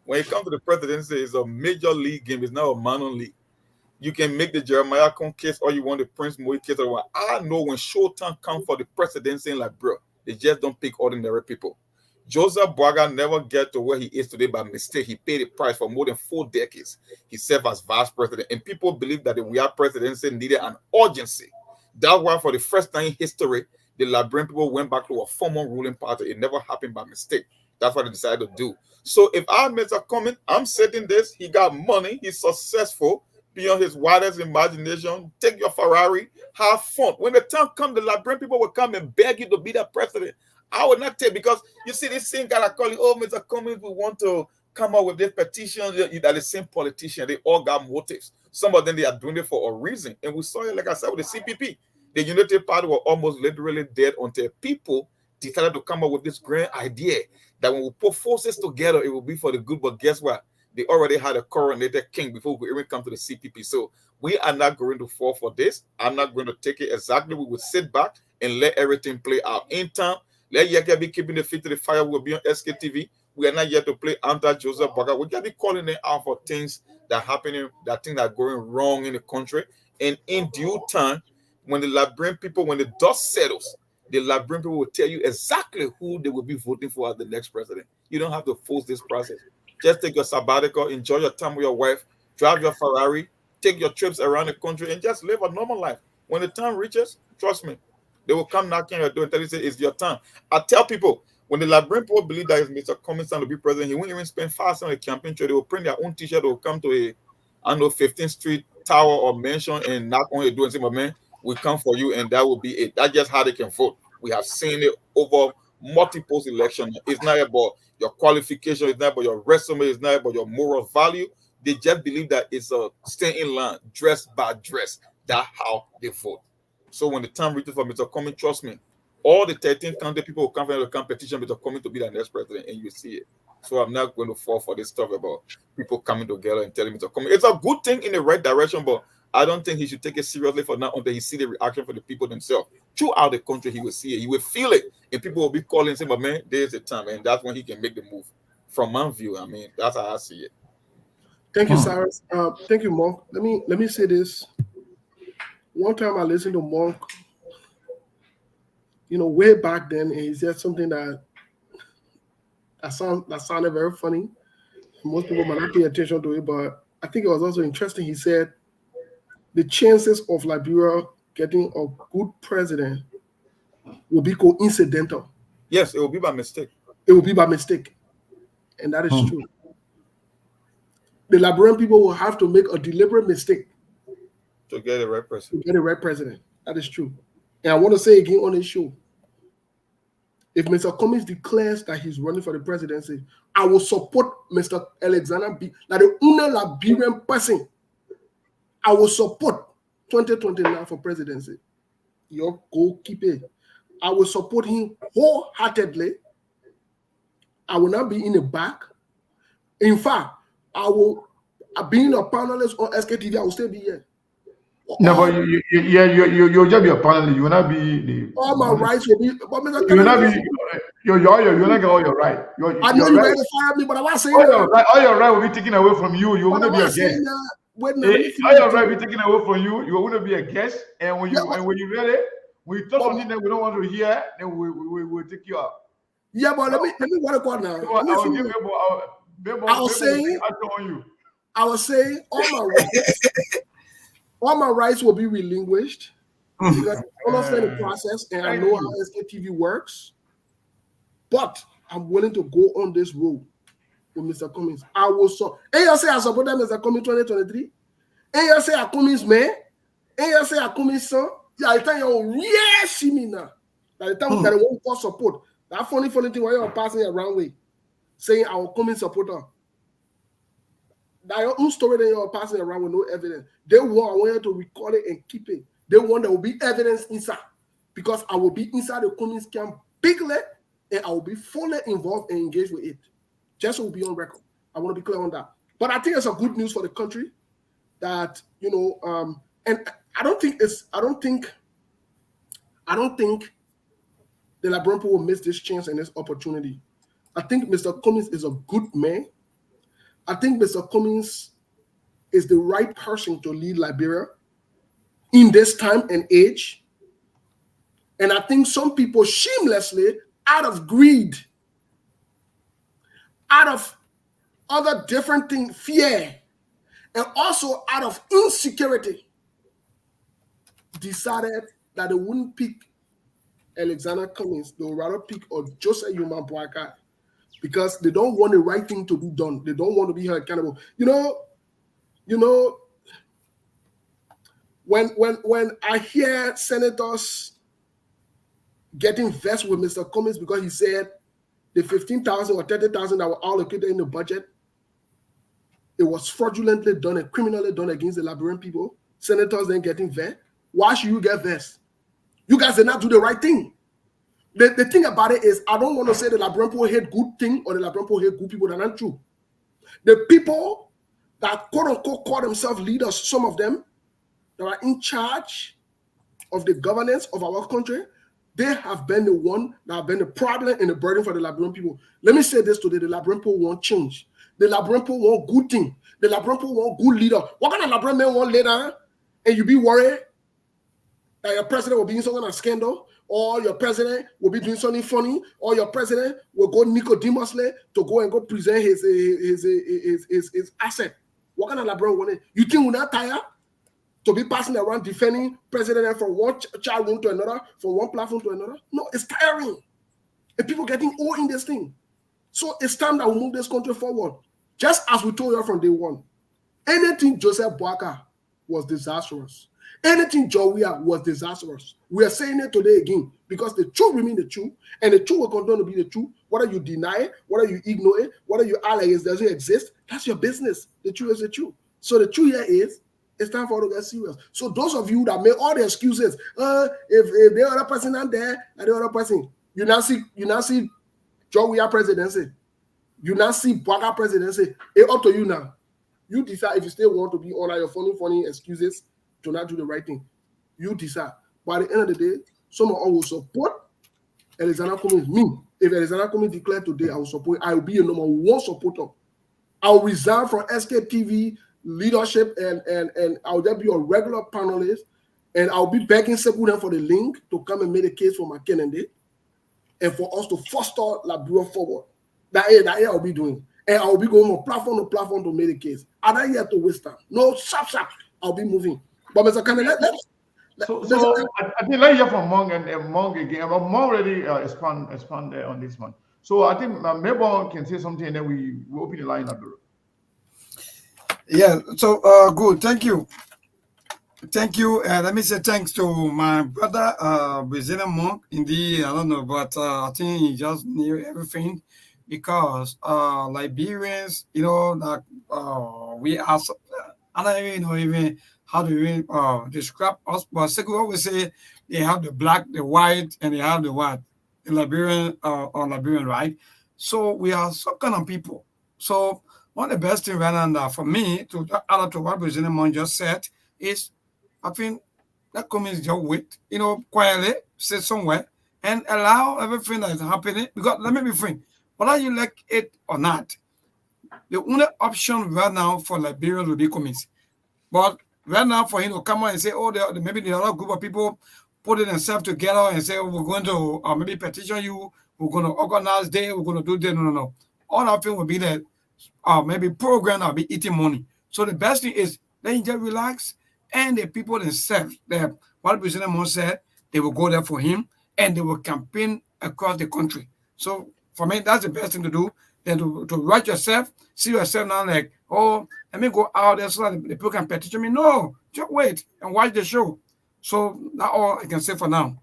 When it comes to the presidency, it's a major league game. It's not a minor league. You can make the Jeremiah case, or you want the Prince Moy case. Or I know when showtime comes for the presidency in Liberia, they just don't pick ordinary people. Joseph Boakai never get to where he is today by mistake. He paid the price for more than 4 decades. He served as vice president, and people believe that the Weah presidency needed an urgency. That's why, for the first time in history, the Liberian people went back to a former ruling party. It never happened by mistake. That's what they decided to do. So if I make a comment, I'm saying this. He got money. He's successful beyond his wildest imagination. Take your Ferrari. Have fun. When the time comes, the Liberian people will come and beg you to be the president. I would not take, because you see this same guy that calling, oh, Mr. Cummings, we want to come up with this petition. That the same politician, they all got motives. Some of them, they are doing it for a reason. And we saw it, like I said, with the CPP. The Unity Party were almost literally dead until people decided to come up with this grand idea that when we put forces together, it will be for the good. But guess what? They already had a coronated king before we even come to the CPP. So we are not going to fall for this. I'm not going to take it exactly. We will sit back and let everything play out. In time, let Yeke be keeping the feet to the fire. We'll be on SKTV. We are not yet to play anti-Joseph Boakai. We got to be calling them out for things that are happening, that things that are going wrong in the country. And in due time, when the Liberian people, when the dust settles, the Liberian people will tell you exactly who they will be voting for as the next president. You don't have to force this process. Just take your sabbatical, enjoy your time with your wife, drive your Ferrari, take your trips around the country, and just live a normal life. When the time reaches, trust me, they will come knocking on your door and tell you, it's your time. I tell people, when the Liberian people believe that it's Mr. Cummings time to be president, he won't even spend fast on a campaign trail. They will print their own t-shirt. They will come to a, 15th Street tower or mansion and knock on your door and say, my man, we come for you, and that will be it. That's just how they can vote. We have seen it over multiple elections. It's not about your qualification. It's not about your resume. It's not about your moral value. They just believe that it's a stay in line, dress by dress. That's how they vote. So when the time reaches for Mr. Cummings, trust me, all the 13 county people will come from the competition Mr. Cummings to be the next president, and you see it. So I'm not going to fall for this stuff about people coming together and telling Mr. Cummings. It's a good thing in the right direction, but I don't think he should take it seriously for now until he see the reaction for the people themselves. Throughout the country, he will see it, he will feel it, and people will be calling and saying, "But man, there's the time," and that's when he can make the move. From my view, I mean, that's how I see it. Thank you, Cyrus. Thank you, Monk. Let me say this. One time I listened to Monk, way back then, and he said something that sounded very funny. Most people might not pay attention to it, but I think it was also interesting. He said the chances of Liberia getting a good president will be coincidental. Yes, it will be by mistake. It will be by mistake. And that is true. The Liberian people will have to make a deliberate mistake to get the right president. That is true. And I want to say again on this show, if Mr. Cummings declares that he's running for the presidency, I will support Mr. Alexander B. Like the only Liberian person, I will support 2029 for presidency. Your goalkeeper. I will support him wholeheartedly. I will not be in the back. In fact, I will, being a panelist on SKTV, I will still be here. No, but you'll just be a panelist. You will not be the. All my rights will be. But Mr. You will not be. You'll not get all your right. I know you're ready to fire me, but I'm not saying all your right will be taken away from you. You will not be a guest. All your right will be taken away from you. You will not be a guest. And when you ready, we talk something that we don't want to hear, then we will take you out. Yeah, but let me work on now. I was saying all my rights will be relinquished because I understand the process and I know how SKTV works. But I'm willing to go on this road with Mr. Cummings. I will and you say I support them Mr. Cummings 2023. And you say I Cummings man. And you say I Cummings son. Yeah, I tell you, yeah, see me now. By the time that I want for support. That funny thing where you're passing around way, saying I will Cummings supporter. That your own story that you're passing around with no evidence. I want you to record it and keep it. They want there will be evidence inside. Because I will be inside the Cummings camp bigly and I will be fully involved and engaged with it. Just so we'll be on record. I want to be clear on that. But I think it's a good news for the country that, and I don't think the Liberian people will miss this chance and this opportunity. I think Mr. Cummings is a good man. I think Mr. Cummings is the right person to lead Liberia in this time and age. And I think some people shamelessly, out of greed, out of other different things, fear, and also out of insecurity, decided that they wouldn't pick Alexander Cummings. They would rather pick Joseph Yuma Boakai because they don't want the right thing to be done. They don't want to be held accountable. When I hear senators getting vexed with Mr. Cummings because he said the 15,000 or 30,000 that were allocated in the budget, it was fraudulently done and criminally done against the Liberian people. Senators then getting vexed. Why should you get vexed? You guys did not do the right thing. The thing about it is, I don't want to say the Liberian people hate good thing or the Liberian people hate good people. That's not true. The people that quote unquote call themselves leaders, some of them that are in charge of the governance of our country, they have been the one that have been the problem and the burden for the Liberian people. Let me say this today: the Liberian people want change. The Liberian people want good thing. The Liberian people want good leader. What kind of Liberian man want leader? And you be worried that your president will be in some kind of scandal, or your president will be doing something funny, or your president will go Nicodemusly to go and go present his asset. What kind of Liberian want it? You think we're not tired to be passing around defending president from one child room to another, from one platform to another? No, it's tiring. And people getting old in this thing. So it's time that we move this country forward. Just as we told you from day one, anything Joseph Boakai was disastrous. Anything Jowia was disastrous. We are saying it today again because the truth remains the truth, and the truth will continue to be the truth. Whether you deny it, whether you ignore it, whether you act like it doesn't exist, that's your business. The truth is the truth. So the truth here is, it's time for us to get serious. So those of you that make all the excuses, if the other person not there, and the other person, you now see Jowia presidency, you now see Boakai presidency. It's up to you now. You decide if you still want to be on your funny excuses to not do the right thing. You decide. By the end of the day, some of us will support Alexander Cummings. Me, if Alexander Cummings declared today, I will support. I will be a number one supporter. I will resign from SKTV leadership and I'll just be a regular panelist, and I'll be begging Sekou for the link to come and make a case for McKennedy and for us to foster Liberia forward. That I'll be doing. And I'll be going from platform to platform to make a case. I don't have to waste time. No, sharp. I'll be moving. But Mr. Kennedy, I think let's hear from Mong and Mong again. Mong already expand on this one. So I think Mabel can say something and then we open the line up. Yeah, so good. Thank you. Let me say thanks to my brother, Brazilian Monk. Indeed, I don't know, but I think he just knew everything because Liberians, you know, that we are, I don't even know even how to describe us, but Sekou always say they have the black, the white, and they have the what? The Liberian or Liberian, right? So we are some kind of people. So one of the best things right now for me to add to what Brazilian Monk just said is I think that Cummings just wait, you know, quietly, sit somewhere and allow everything that is happening. Because let me be frank, whether you like it or not, the only option right now for Liberians will be Cummings. But right now for him to come out and say, oh, maybe the other group of people putting themselves together and say, oh, we're going to maybe petition you, we're going to organize day, we're going to do this. No. All of it will be that maybe program or be eating money. So the best thing is let him just relax. And the people themselves, what President Monk said, they will go there for him and they will campaign across the country. So for me, that's the best thing to do. Then to write yourself, see yourself now like, oh, let me go out there so that the people can petition me. No, just wait and watch the show. So that's all I can say for now.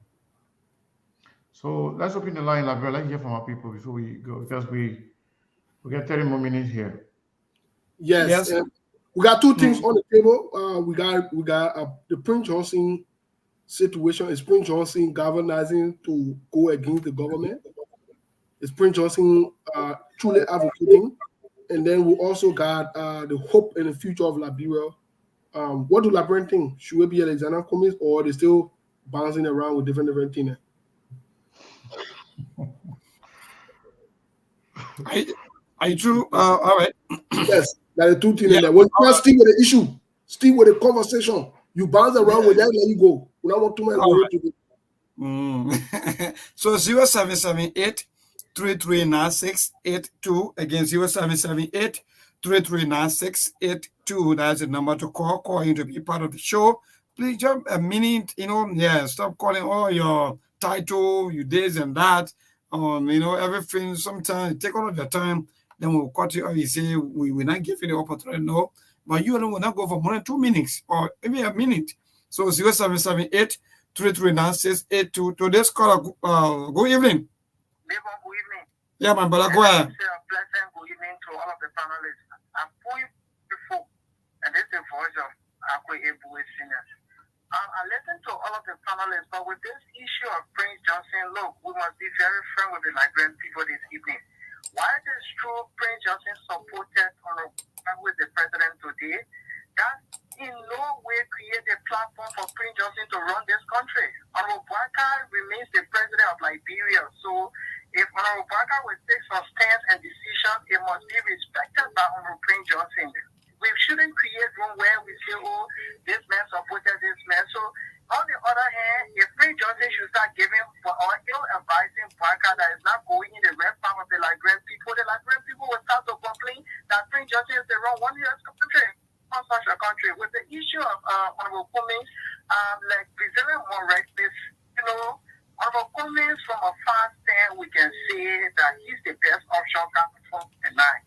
So let's open the line, Labra. Let's hear from our people before we go because we got 30 more minutes here. Yes. We got two things on the table. We got the Prince Johnson situation. Is Prince Johnson galvanizing to go against the government? Is Prince Johnson truly advocating? And then we also got the hope and the future of Liberia. What do Liberians think? Should it be Alexander Cummings or are they still bouncing around with different things? Are you true? All right. Yes. That the two things in there. When you stick with the issue, stick with the conversation. You bounce around with that, let you go. We don't want too much to do. So 0778 339682 again 0778 339682. That's the number to call in to be part of the show. Please jump a minute, stop calling all your title, your this and that, everything. Sometimes take all of your time. Then we'll cut you off. You say we will not give you the opportunity. No, but you will not go for more than 2 minutes or even a minute. So 0778 339682. Today's caller. Good evening. Good evening. Yeah, my brother. Go ahead. Pleasant good evening to all of the panelists. I'm fully before, and this is the voice of Akwe Ebuwe Senior. I listened to all of the panelists, but with this issue of Prince Johnson, look, we must be very firm with the Liberian people this evening. Why it is true Prince Johnson supported with the president today, that in no way create a platform for Prince Johnson to run this country. Honorable Boubacar remains the president of Liberia. So if Honorable Boubacar will take some stance and decision, it must be respected by Honorable Prince Johnson. We shouldn't create room where we say, oh, this man supported this man. So on the other hand, if Prince Johnson should start giving or ill-advising Boubacar that is not going in the right path of the Liberian people will start to complain that Prince Johnson is the wrong one in this country, on such a country. With the issue of Honorable Cummings, like Brazilian Monk, this, Honorable Cummings from a far stand, we can say that he's the best option coming from the line.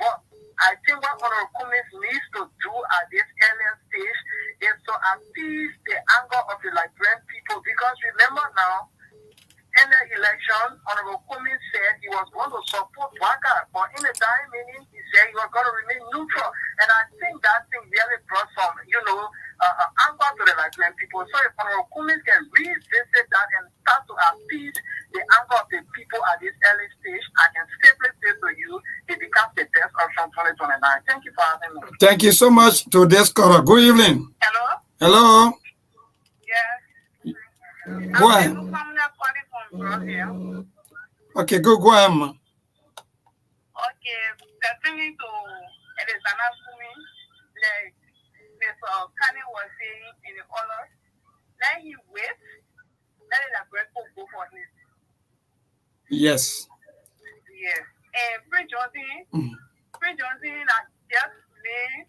But I think what Honorable Cummings needs to do at this earlier stage is to appease the anger of the Liberian people. Because remember now, in the election, Honorable Cummings said he was going to support Boubacar, but in the time meaning, he said he was going to remain neutral. And I think that thing really brought some, anger to the Liberian people. So if Honorable Cummings can revisit that and start to appease the anger of the people at this early stage, I can safely say to you, it becomes the best option 2029. Thank you for having me. Thank you so much to this caller. Good evening. Hello? Hello. Yes. Go ahead. I'm calling from Brazil. Okay, go ahead, ma. Okay, pertaining to Alexander Kumi, like Mr. Kanye was saying in the other, let him wait, let the breakfast go for him. Yes. Yes. And Prince Johnson, has just made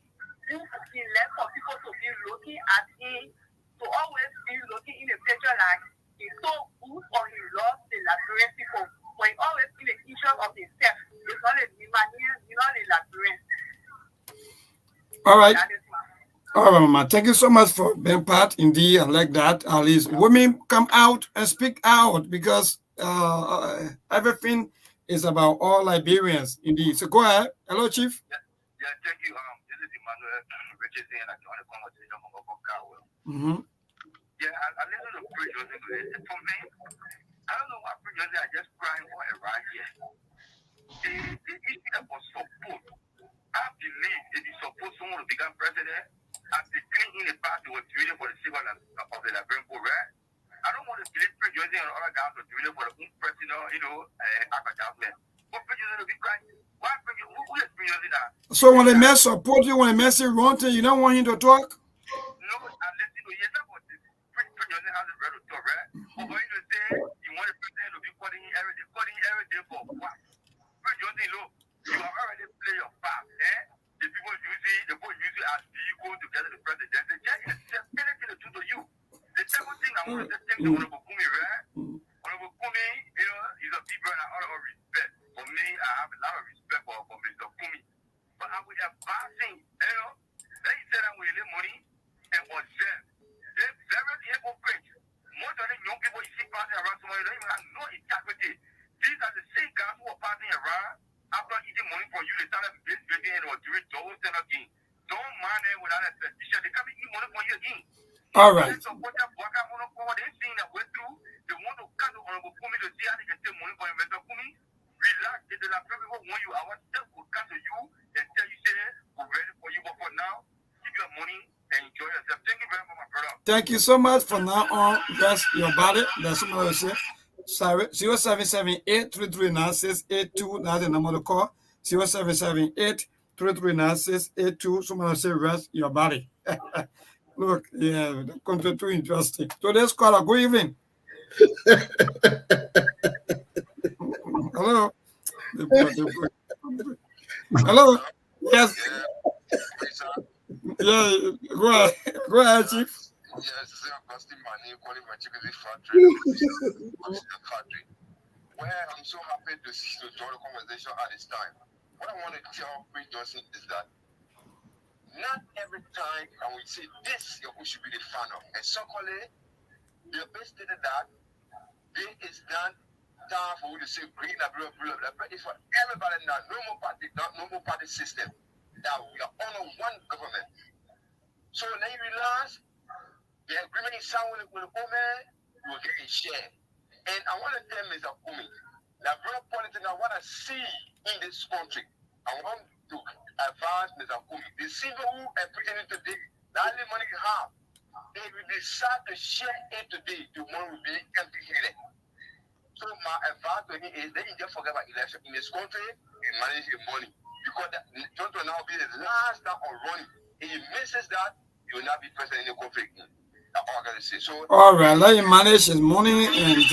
he left for people to be looking at him, to always be looking in the picture like he's so good or he loves the Liberian people. But he always in the issue of himself. It's not a Limanian, he's not a Liberian. All right. That is my. All right, Mama. Thank you so much for being part. Indeed, I like that. At least women come out and speak out because everything is about all Liberians. Indeed. So go ahead. Hello, Chief. Yeah, thank you. This is Emmanuel Richardson, and I joined the conversation from Uncle Cowell. Yeah, I listened to Prince Johnson today. For me, I don't know why Prince Johnson are just crying for a right here. The issue that was support, I believe if you support someone to become president, as the thing in the past, they were doing it for the sake of the Liberian poor, right? I don't want to believe Prince Johnson and other guys are doing it for the own personal, advertisement. But Prince Johnson will be crying. Why Prince Johnson? Who is Prince Johnson now? So when the man support you, when the man say wrong thing, you don't want him to talk? No, I'm listening to you. That's what Prince Johnson has a right to talk, right? But for you to say you want the president to be calling him every day for what? Prince Johnson, look, you have already played your part, eh? The people use it as vehicle to get the president. They just anything to do to you. The second thing I want to say to Honorable Kumi, right? Honorable Kumi, he's a big brother, all of respect. For me, I have a lot of respect for Mr. Kumi. But I would advise him, let him say that we need money and observe. They're very hypocrite. Most of the young people you see passing around somewhere, they don't even have no integrity. These are the same guys who are passing around after eating money from you. They started drinking or doing those things again. Don't mind them without a petition. They can't be eating money from you again. All right. So what they're seeing that way through, they want to cut the Honorable Kumi to see how they can take money from Mr. Kumi. Relax. If the people want you, I want them to come to you and tell you, say, we're ready for you. But for now, keep your money and enjoy yourself. Thank you very much, my brother. Thank you so much. For now on, rest your body. That's what I say. Sorry, 0778-339-682. That's the number to call. 0778-339-682. Someone say rest your body. Look, yeah, the country too interesting. So this caller, good evening. Hello. Hello. Yes. Yeah. Go ahead, Chief. Yes, it's costing money, calling my chicken factory. Where I'm so happy to join the conversation at this time. What I want to tell Prince Johnson is that not every time can we say this who should be the final. And secondly, the best stated that this is done time for you to say green blah blah blah. But it's for everybody now. No more party system. That we are under one government. So let you realize the agreement is signed with the woman, you will get a share. And I want to tell Mr. Kumi, that real politics I want to see in this country. I want to advise Mr. Kumi. The single who are presenting today, the only money you have, they will decide to share it today, tomorrow will be empty-handed. So my advice to him is that he just forget about election. In this country, he manage his money. Because John will now be the last time on running. If he misses that, he will not be president in the country. So, all right, let him manage his money and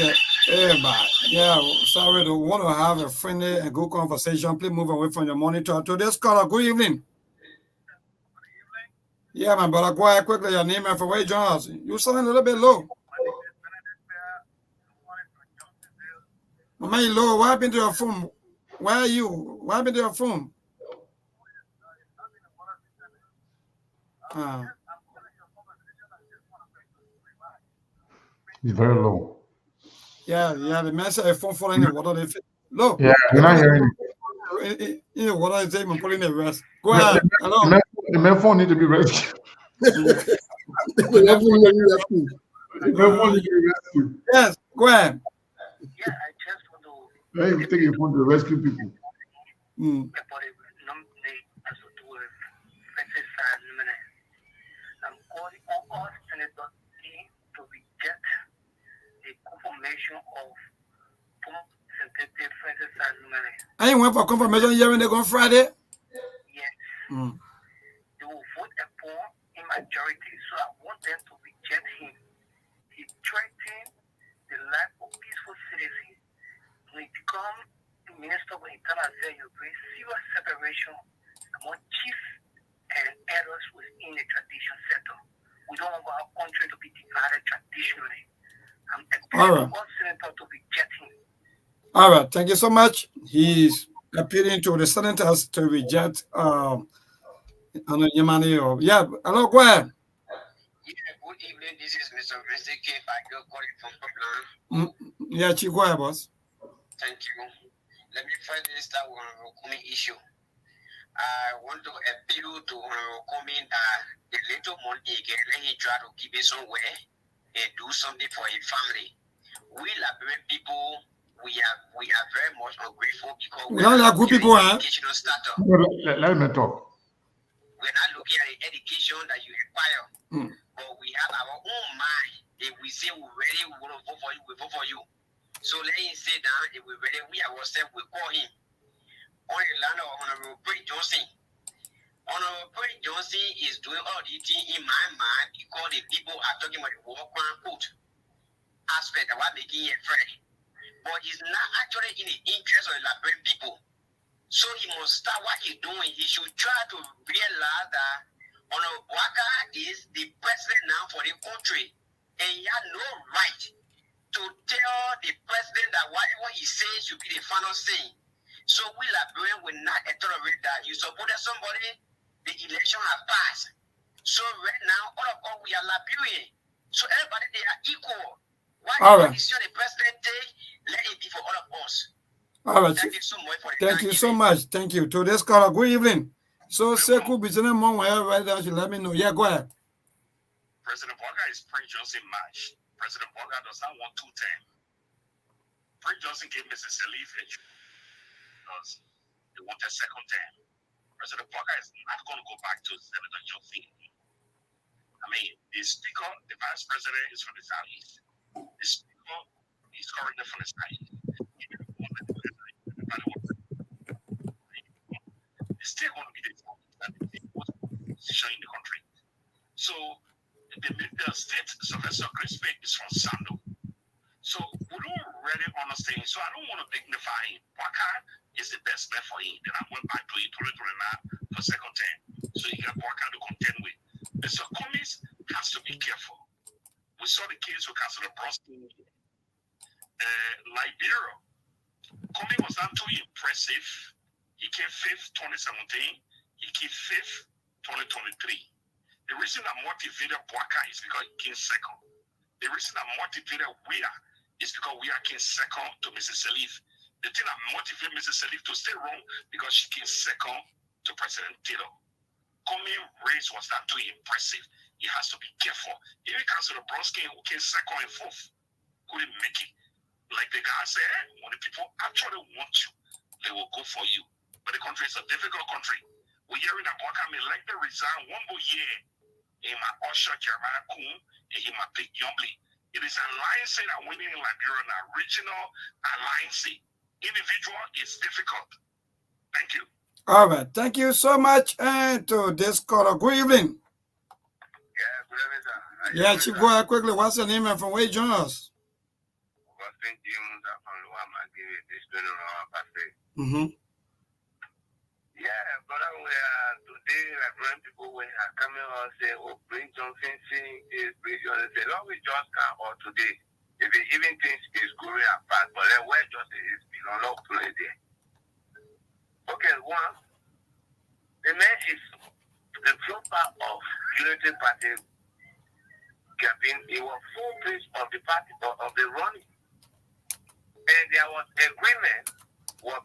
everybody. Yeah, sorry to want to have a friendly and good conversation. Please move away from your monitor. To this caller, good evening. Yeah, my brother, go ahead quickly. Your name and for where you join us. You sound a little bit low. Mama, you low. What happened to your phone? Where are you? What happened to your phone? It's very low. Yeah, the man said a phone falling in the water. Low. Yeah, we're not hearing you know what I say, I'm pulling the rest. Go ahead. Hello. The man phone need to be rescued. The man phone need to be rescued. The man phone need to be rescued. Yes, go ahead. Yeah, I just want to. Yeah, you take your phone to rescue people. I'm calling on us And you went for confirmation hearing on Friday? Yes. Mm. They will vote upon in majority, so I want them to reject him. He threatened the life of peaceful citizens. When he become the minister, when he tell us that you bring serious separation among chiefs and elders within the tradition sector. We don't want our country to be divided traditionally. I'm appealing to all senators to reject him. All right, thank you so much. He's appealing to the senators to reject Yemani. Yeah, hello, go ahead. Yeah, good evening. This is Mr. Mr. K. Baker calling from Brooklyn. Yeah, go ahead, boss. Thank you. Let me first start with the coming issue. I want to appeal to Komi that the little money again, let him try to keep it somewhere and do something for his family. We Liberian people, we are very much ungrateful because we don't like good people, huh? Educational startup. Let me talk. We're not looking at the education that you acquire, but we have our own mind. If we say we're ready, we want to vote for you, we vote for you. So let him sit down. If we're ready, we ourselves will call him. On the land of Honorable Prince Johnson. Honorable Prince Johnson is doing all these things in my mind because the people are talking about the war quote aspect of what making it friend. But it's not actually in the interest of the Liberian people. So he must start what he's doing. He should try to realize that Honorable Bwaka is the president now for the country. And he has no right to tell the president that whatever he says should be the final say. So we Liberians will not tolerate that. You supported somebody, the election has passed. So right now, all of us, we are Liberian. So everybody, they are equal. Whatever decision the president take, let it be for all of us. All right. Thank you so much for the Thank you so much. Thank you. To this caller, good evening. So, Sekou Bizene Mon, right there, you let me know. Yeah, go ahead. President Bwaka is Prince Johnson match. President Bwaka does not want 2 terms. Prince Johnson gave Mrs. Salif a because they want a second term. President Bwaka is not going to go back to Senator Johnson. I mean, the speaker, the vice president is from the southeast. The speaker is currently from the southeast. It's still going to be the position in the country. So the state Sylvester Crispy is from Sando. So we don't really understand. So I don't want to dignify him. Bwaka is the best man for him. Then I went back to it for second term. So he got Bwaka to contend with. Mr. Cummings has to be careful. We saw the case with Councilor Broskin, Liberia. Cummings was not too impressive. He came 5th 2017. He came 5th 2023. The reason I motivated Bwaka is because he came second. The reason I motivated Wea is because we are came second to Mrs. Salif. The thing that motivated Mrs. Salif to stay wrong because she came second to President Taylor. Coming race was not too impressive. He has to be careful. Even Councilor Broskin, who came second and 4th, couldn't make it. Like the guy said, when the people actually want you, they will go for you. But the country is a difficult country. We're hearing that Bwaka may like to resign 1 more year. In my Usher, Jeremiah Kuhn, and he might pick Youngly. It is alliance that winning in Liberia, an original alliance. Individual is difficult. Thank you. All right. Thank you so much. And to this caller, good evening. Yeah, good evening, sir. Yeah, Chief, go ahead quickly. What's your name and from where you join us? Yeah, brother, we are today, Liberian people, we are coming out and say, oh, Prince Johnson saying this, Prince Johnson say, no, we just can't, or today, if it even things is going apart, but then where Johnson is, we don't know, play there. Okay, one, the man is the flopper of Unity Party campaign. He was full place of the party, of the running. And there was agreement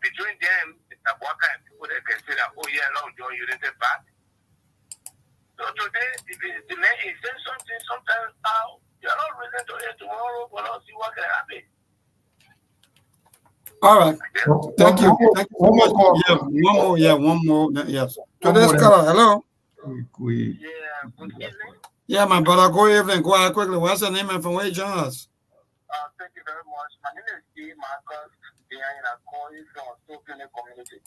between them, Mr. Bwaka, and people that can say that, oh yeah, now join Unity Party. So today, the man is saying something, sometimes how you're not ready to hear tomorrow, but let's see what can happen. All right. Thank you. Thank you so much. One more. Yes. To this caller, hello. Yeah, good evening. Yeah, my brother, good evening. Go ahead quickly. What's your name and from where you join us? Thank you very much. My name is D. Marcus, behind a calling from Sophia community.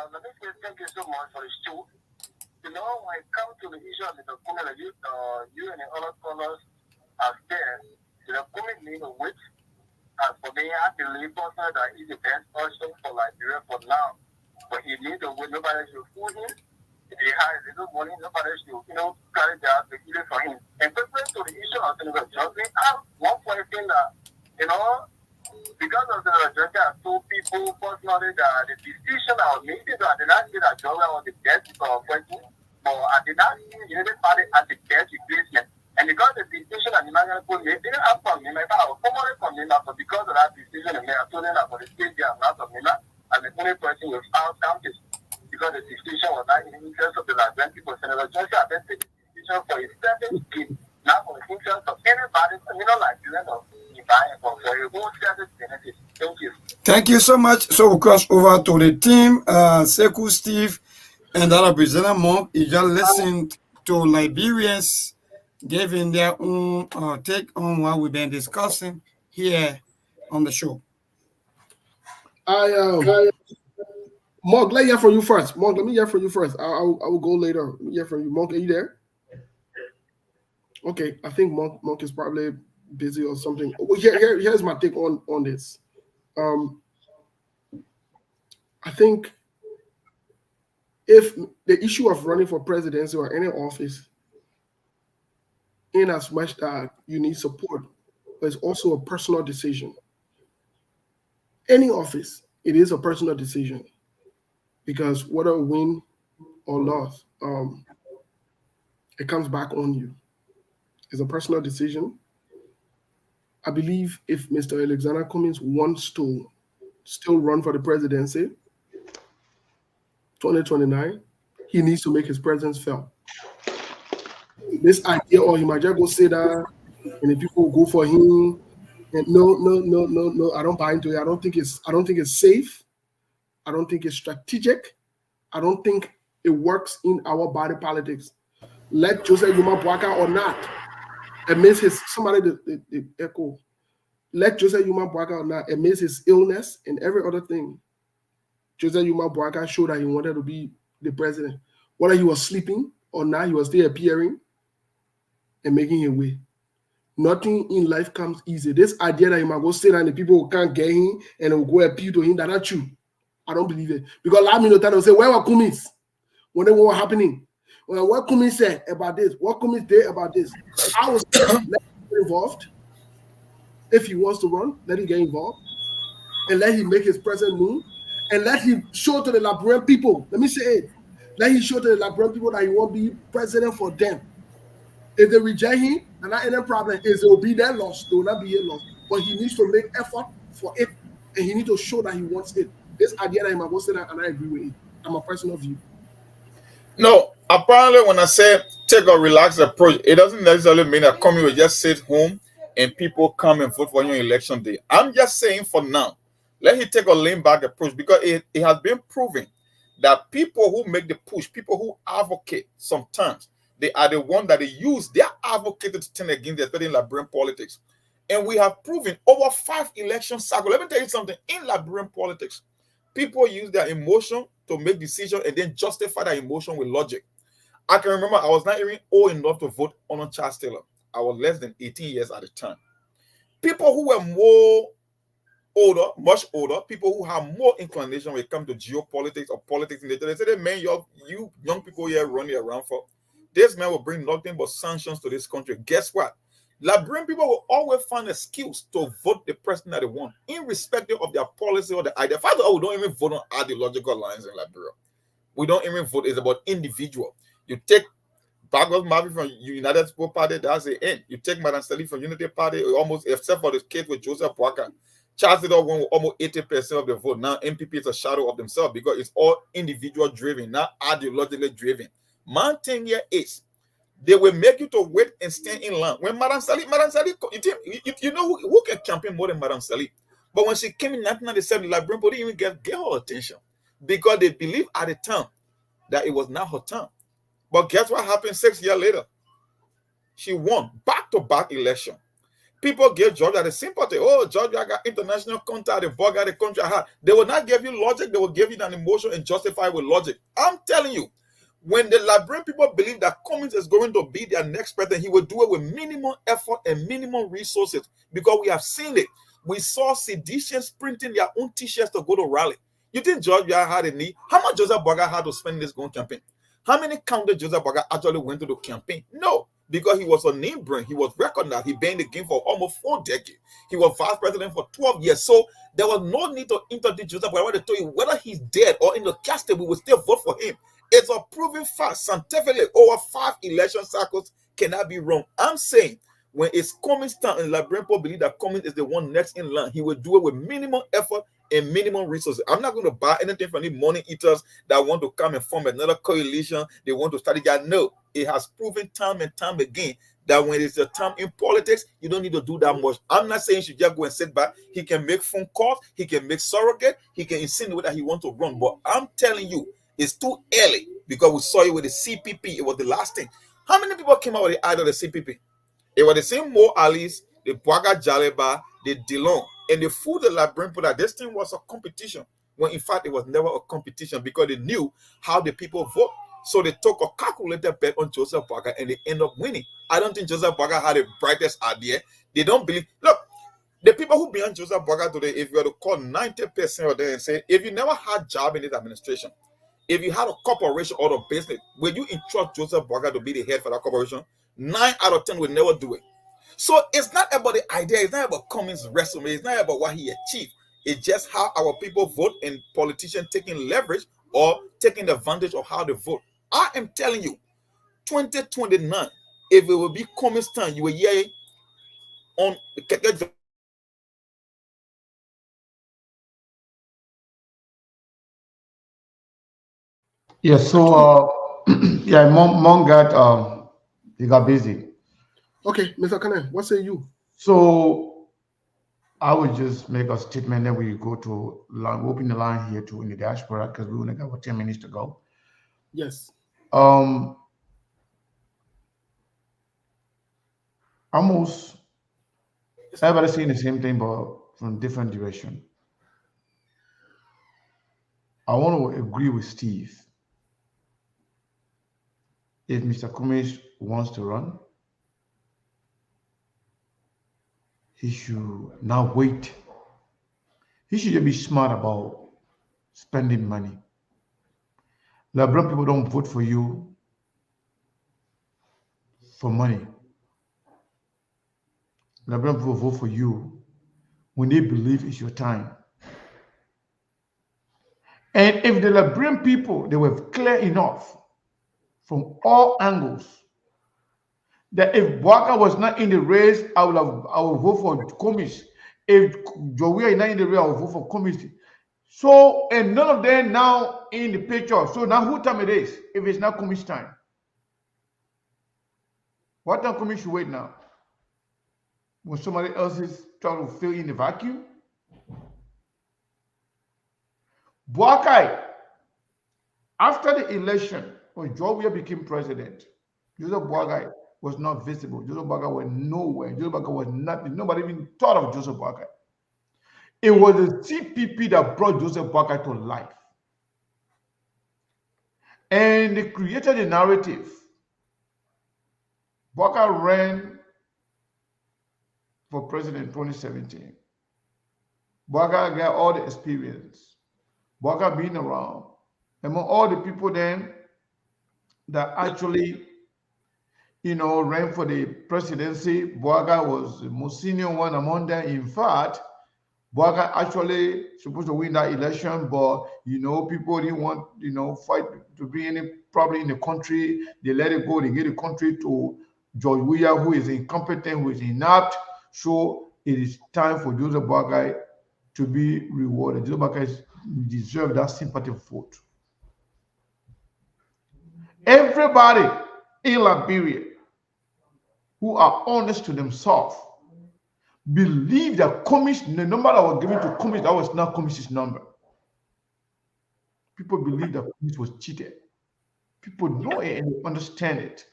Let me say thank you so much for the show. You know, when it comes to the issue of the community, you and the other scholars are there. The community need to wait. As for me, I believe personally that he's the best person for Liberia for now. But he needs to wait. Nobody should fool him. If he has little money, nobody should, carry that to give it for him. And compared to the issue of Senator Johnson, I have one point thing that, because of the Johnson, I told people personally that the decision I was making, I did not say that Johnson was the best person, but I did not see the United Party as the best replacement. And because the decision that the American people made didn't have from me, I was formally from me, but because of that decision, I told them that for the state there, I'm not from me, and the only person without counties. Because the decision was not in the interest of the Liberian people. Senator Johnson had taken the decision for his seven kids, not for the interest of anybody, Liberian or for your own service benefits. Thank you. Thank you so much. So we'll cross over to the team, Sekou, Steve, and that Representative Monk. You just listened to Liberians giving their own take on what we've been discussing here on the show. Monk, let me hear from you first. Monk, let me hear from you first. I will go later. Let me hear from you. Monk, are you there? Okay, I think Monk is probably busy or something. Here's my take on this. I think if the issue of running for presidency or any office, in as much that you need support, but it's also a personal decision. Any office, it is a personal decision. Because whether win or loss, it comes back on you. It's a personal decision. I believe if Mr. Alexander Cummings wants to still run for the presidency, 2029, he needs to make his presence felt. This idea, or he might just go sit down and the people go for him. And no, I don't buy into it. I don't think it's safe. I don't think it's strategic. I don't think it works in our body politics. Let Joseph Yuma Boaka or not, amidst his the echo. Let Joseph Yuma Boaka or not, amidst his illness and every other thing, Joseph Yuma Boaka showed that he wanted to be the president. Whether he was sleeping or not, he was still appearing and making a way. Nothing in life comes easy. This idea that he might go sit down and the people can't get him and will go appeal to him, that's not true. I don't believe it. Because last minute they'll say, where were Cummings? When they were happening. Well, what Cummings said about this, what Cummings did about this. I was let him get involved. If he wants to run, let him get involved. And let him make his presence known. And let him show to the Liberian people. Let me say it. Let him show to the Liberian people that he won't be president for them. If they reject him, and not any problem is it will be their loss. They will not be a loss. But he needs to make effort for it. And he needs to show that he wants it. This idea that he might go sit down, and I agree with it. I'm a personal view. No, apparently when I say take a relaxed approach, it doesn't necessarily mean that Cummings will just sit home and people come and vote for you on election day. I'm just saying for now, let him take a lean back approach because it has been proven that people who make the push, people who advocate sometimes, they are the ones that they use their advocate to turn against, especially in Liberian politics. And we have proven over 5 election cycles. Let me tell you something. In Liberian politics, people use their emotion to make decisions and then justify that emotion with logic. I can remember I was not even old enough to vote on Charles Taylor. I was less than 18 years at the time. People who were more older, much older, people who have more inclination when it comes to geopolitics or politics, they say, man, you young people here running around for, this man will bring nothing but sanctions to this country. Guess what? Liberian people will always find an excuse to vote the person that they want, irrespective of their policy or the idea. First of all, we don't even vote on ideological lines in Liberia. We don't even vote. It's about individual. You take Bagos Mavi from United People Party, that's the end. You take Madam Sally from Unity Party, almost, except for the case with Joseph Boaka. Charles did won with almost 80% of the vote. Now MPP is a shadow of themselves because it's all individual driven, not ideologically driven. My thing here is they will make you to wait and stand in line. When Madam Sally, you know who can campaign more than Madam Sally? But when she came in 1997, Liberian people didn't even get her attention because they believed at the time that it was not her time. But guess what happened 6 years later? She won back-to-back election. People give Georgia the sympathy. Oh, Georgia got international contact, the bug got the country. They will not give you logic, they will give you an emotion and justify with logic. I'm telling you, when the Liberian people believe that Cummings is going to be their next president, he will do it with minimum effort and minimum resources, because we have seen it. We saw seditionists printing their own t-shirts to go to rally. You think Georgia had a need? How much Joseph Boakai had to spend in this going campaign? How many counties Joseph Boakai actually went to the campaign? No, because he was a name brand. He was recognized. He been in the game for almost 4 decades. He was vice president for 12 years. So there was no need to introduce Joseph Boakai. I want to tell you, whether he's dead or in the casket, we will still vote for him. It's a proven fact. Scientifically, over 5 election cycles cannot be wrong. I'm saying, when it's Cummings' time and Liberian people believe that Cummings is the one next in line, he will do it with minimum effort and minimum resources. I'm not going to buy anything from any money eaters that want to come and form another coalition. They want to start again. No, it has proven time and time again that when it's a time in politics, you don't need to do that much. I'm not saying you should just go and sit back. He can make phone calls. He can make surrogate. He can insinuate that he wants to run. But I'm telling you, it's too early, because we saw it with the CPP. It was the last thing. How many people came out with the idea of the CPP? It was the same Mo Alice, the Boakai Jaleba, the Dillon, and the food the Liberian put that this thing was a competition, when in fact it was never a competition, because they knew how the people vote. So they took a calculated bet on Joseph Boakai and they end up winning. I don't think Joseph Boakai had the brightest idea. They don't believe. Look, the people who behind Joseph Boakai today, if you were to call 90% of them and say, if you never had job in this administration, if you had a corporation or a business, will you entrust Joseph Boakai to be the head for that corporation? 9 out of 10 will never do it. So it's not about the idea. It's not about Cummings' resume. It's not about what he achieved. It's just how our people vote, and politicians taking leverage or taking advantage of how they vote. I am telling you, 2029, if it will be Cummings' time, you will hear it on the Yeah, so yeah, mom got he got busy. Okay, Mr. Kane, what say you? So I would just make a statement, then we go to line, open the line here to in the diaspora, because we only got about 10 minutes to go. Yes. Almost everybody saying the same thing, but from different direction. I want to agree with Steve. If Mr. Cummings wants to run, he should not wait. He should just be smart about spending money. Liberian people don't vote for you for money. Liberian people vote for you when they believe it's your time. And if the Liberian people, they were clear enough from all angles that if Boakai was not in the race, I would vote for Cummings. If Jowia is not in the race, I will vote for Cummings. So, and none of them now in the picture. So now who time it is if it's not Cummings' time? What time Cummings should wait now? When somebody else is trying to fill in the vacuum? Boakai, after the election, when Jowia became president, Joseph Boakai was not visible. Joseph Boakai was nowhere. Joseph Boakai was nothing. Nobody even thought of Joseph Boakai. It was the CPP that brought Joseph Boakai to life. And they created a narrative. Boakai ran for president in 2017. Boakai got all the experience. Boakai being around. Among all the people then that actually, ran for the presidency, Boakai was the most senior one among them. In fact, Boakai actually supposed to win that election, but people didn't want fight to be any problem in the country. They let it go. They gave the country to George Weah, who is incompetent, who is inept. So it is time for Joseph Boakai to be rewarded. Joseph Boakai deserves that sympathy vote. Everybody in Liberia who are honest to themselves believe that Cummings, the number that was given to Cummings, that was not Cummings' number. People believe that Cummings was cheated. People know it and they understand it.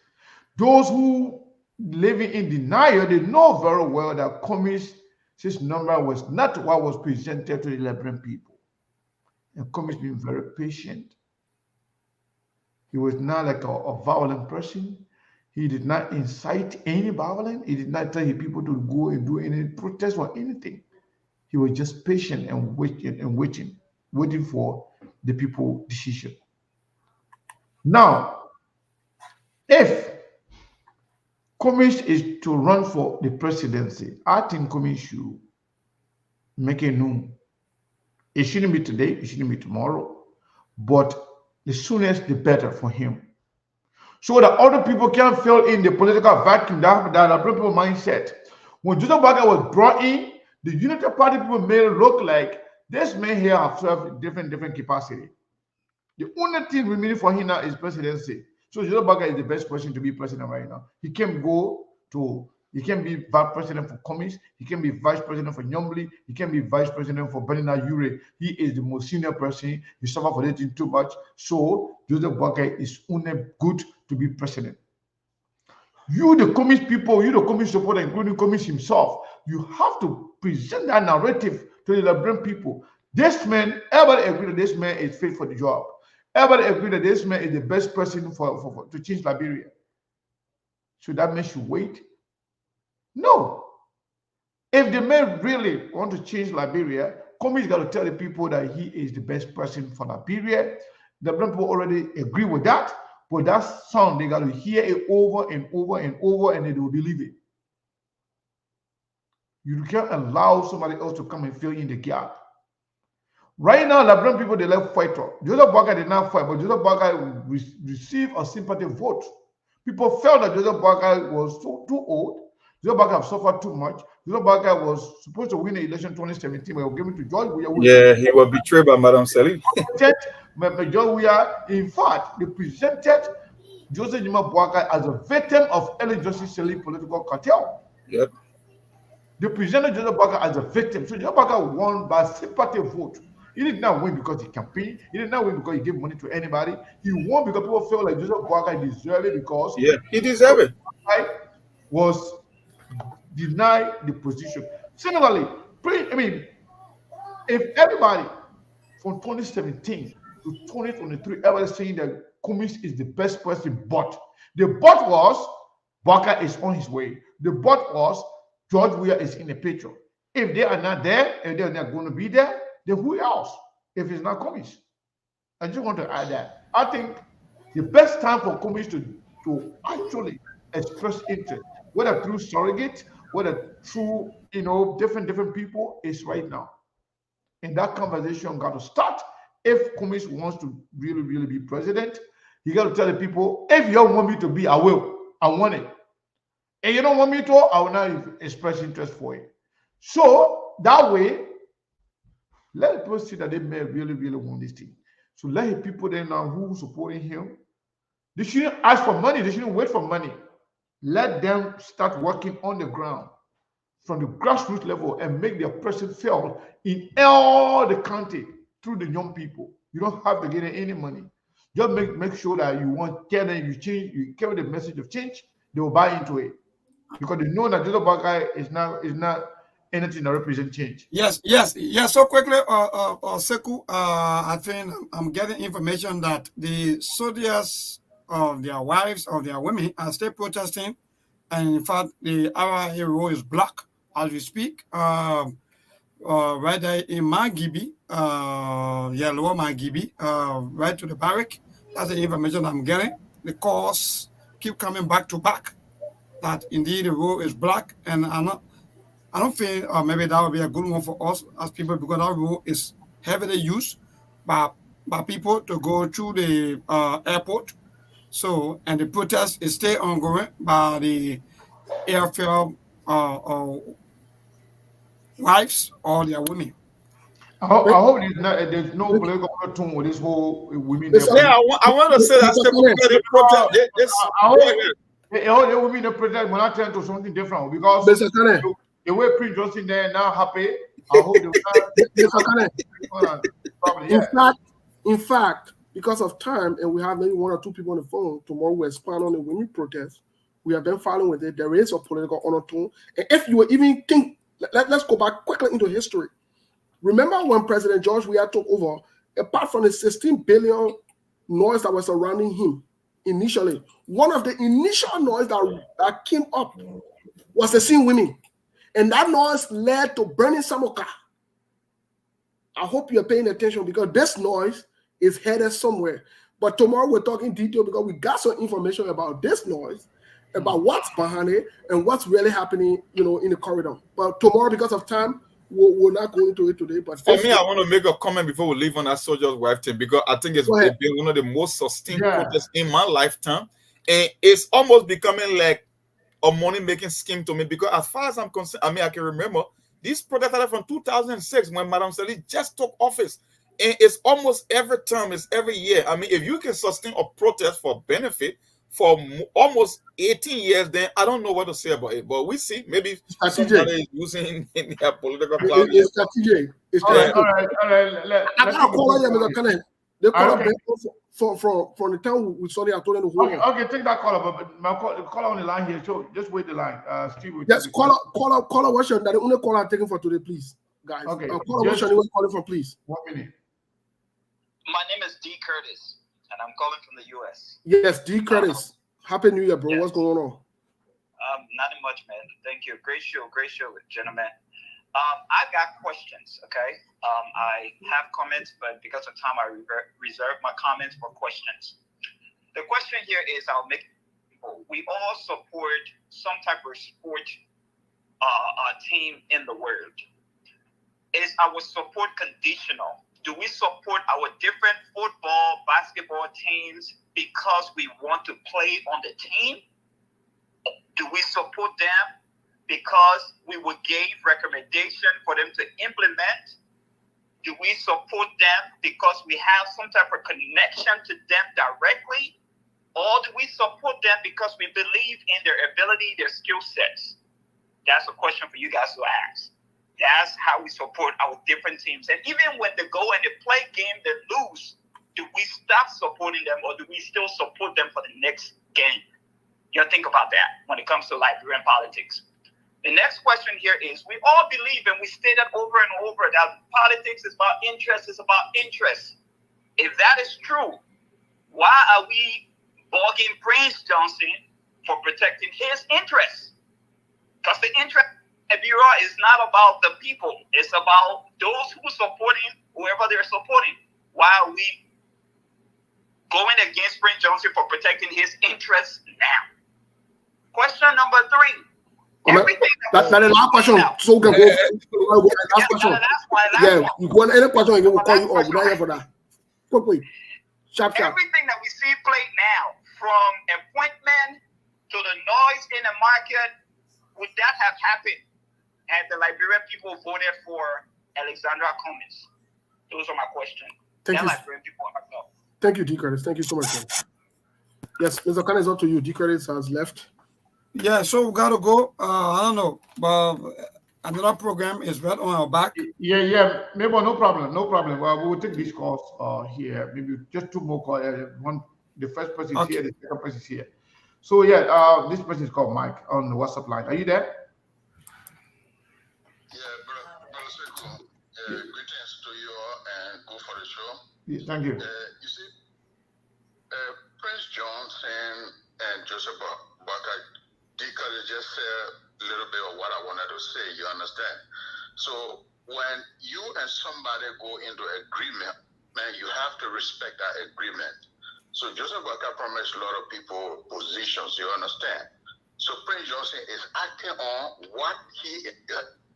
Those who living in denial. They know very well that Commis's number was not what was presented to the Liberian people. And Commis being very patient. He was not like a violent person. He did not incite any violence. He did not tell his people to go and do any protest or anything. He was just patient and waiting for the people's decision. Now, if Commis is to run for the presidency, I think Commis should make it known. It shouldn't be today, it shouldn't be tomorrow, but the soonest the better for him. So that other people can fill in the political vacuum that the people mindset. When Joseph Boakai was brought in, the Unity Party people made it look like this man here have served different capacity. The only thing remaining for him now is presidency. So Joseph Boakai is the best person to be president right now. He can be vice president for Commis, he can be vice president for Nyambli, he can be vice president for Bernard Ure. He is the most senior person. He suffered for that too much. So Joseph Boakai is only good to be president. You, the Commis people, you, the Commis supporter, including Commis himself, you have to present that narrative to the Liberian people. This man, everybody agree that this man is fit for the job. Everybody agree that this man is the best person to change Liberia. So that man should wait? No. If the man really want to change Liberia, Commis got to tell the people that he is the best person for Liberia. The people already agree with that, but that song, they got to hear it over and over and over, and they will believe it. You can't allow somebody else to come and fill in the gap. Right now, Liberian people, they left fighter. Joseph Boakai did not fight, but Joseph Boakai received a sympathy vote. People felt that Joseph Boakai was too old. Joseph Boakai have suffered too much. Joseph Boakai was supposed to win the election 2017, but he was given to George Weah. Yeah, he was betrayed by Madam Selig. George Weah, in fact, they presented Joseph Jima Boakai as a victim of Ellen Johnson Selig political cartel. Yep. They presented Joseph Boakai as a victim. So Joseph Boakai won by sympathy vote. He did not win because he campaigned. He did not win because he gave money to anybody. He won because people felt like Joseph Boakai deserved it because he deserved it. Was denied the position. Similarly, if everybody from 2017 to 2023 ever saying that Commis is the best person, but the but was Boakai is on his way. The but was George Weah is in the picture. If they are not there, if they're not going to be there, then who else? If it's not Commis, I just want to add that. I think the best time for Commis to actually express interest, whether through surrogate, whether through different people, is right now. And that conversation got to start. If Commis wants to really be president, he got to tell the people, if you don't want me to be, I will. I want it. And you don't want me to, I will not express interest for it. So that way, let people see that they may really want this thing. So let the people then know who's supporting him. They shouldn't ask for money. They shouldn't wait for money. Let them start working on the ground from the grassroots level and make their presence felt in all the country through the young people. You don't have to get any money. Just make sure that you change, you carry the message of change, they will buy into it. Because they know that Joseph Boakai is not anything that represents change. Yes. So quickly, Sekou, I think I'm getting information that the soldiers of their wives, of their women, are still protesting, and in fact, our hero is black as we speak. Right there in Margibi, Lower Margibi, right to the barrack. That's the information I'm getting. The calls keep coming back to back that indeed the road is black, and I don't think maybe that would be a good one for us as people, because our road is heavily used by people to go through the airport. So, and the protest is still ongoing by the airfield wives or their women. I hope there's no political tone with this whole women. Yeah, I want to say that the protest. All the women protest when I turn to something different, because the way Prince Johnson there now happy. I hope in fact, because of time, and we have maybe one or two people on the phone, tomorrow we'll expand on the women protest. We have been following with it. There is a political undertone. And if you would even think, let's go back quickly into history. Remember when President George Weah took over, apart from the 16 billion noise that was surrounding him initially, one of the initial noise that came up was the seeing women. And that noise led to burning Samoka. I hope you're paying attention because this noise is headed somewhere. But tomorrow we're talking detail because we got some information about this noise, about what's behind it, and what's really happening, in the corridor. But tomorrow, because of time, we're not going into it today. But for me, I want to make a comment before we leave on that soldier's wife thing because I think it's been one of the most sustained protests in my lifetime, and it's almost becoming like a money-making scheme to me because as far as I'm concerned, I can remember these protests started from 2006 when Madam Sali just took office. And it's almost every term, it's every year. If you can sustain a protest for benefit for almost 18 years, then I don't know what to say about it. But we see, maybe somebody is using in their political cloud. It's strategic. All right. I got a caller here, they call from the time we saw the told them to Okay, take that caller, but my caller on the line here. So just wait the line. Steve. Yes, caller. What's your name? The only caller I'm taking for today, please, guys. Okay. Caller, what's your name? Calling from, please. 1 minute. My name is D. Curtis, and I'm calling from the U.S. Yes, D. Curtis. Happy New Year, bro. Yes. What's going on? Nothing much, man. Thank you. Great show, gentlemen. I got questions, okay? I have comments, but because of time, I reserve my comments for questions. The question here is, I'll make we all support some type of sport team in the world. Is our support conditional? Do we support our different football, basketball teams because we want to play on the team? Do we support them because we will give recommendation for them to implement? Do we support them because we have some type of connection to them directly? Or do we support them because we believe in their ability, their skill sets? That's a question for you guys to ask. That's how we support our different teams. And even when they go and they play game, they lose, do we stop supporting them or do we still support them for the next game? You know, think about that when it comes to Liberian politics. The next question here is, we all believe, and we say that over and over, that politics is about interest, it's about interest. If that is true, why are we bugging Prince Johnson for protecting his interests? Because the interest Bureau is not about the people. It's about those who are supporting whoever they're supporting. Why are we going against Prince Johnson for protecting his interests now? Question number 3. Everything that's the last question. So we can go. Last question. Yeah, you go on any question, we will call you up. We're not here for that. Quickly. Sharp. Everything that we see played now, from appointment to the noise in the market, would that have happened had the Liberian people voted for Alexandra Cummings? Those are my questions. Thank you. Liberian people are up. Thank you, D. Curtis. Thank you so much, man. Yes, Mr. Khan, is up to you. D. Curtis has left. Yeah, so we got to go. I don't know, but another program is right on our back. Yeah. Maybe no problem. Well, we will take these calls here. Maybe just 2 more calls. The first person is here, the second person is here. So this person is called Mike on the WhatsApp line. Are you there? Greetings to you all and go for the show. Yeah, thank you. You see, Prince Johnson and Joseph Boakai, Deacon just said a little bit of what I wanted to say, you understand? So when you and somebody go into agreement, man, you have to respect that agreement. So Joseph Boakai promised a lot of people positions, you understand? So Prince Johnson is acting on what he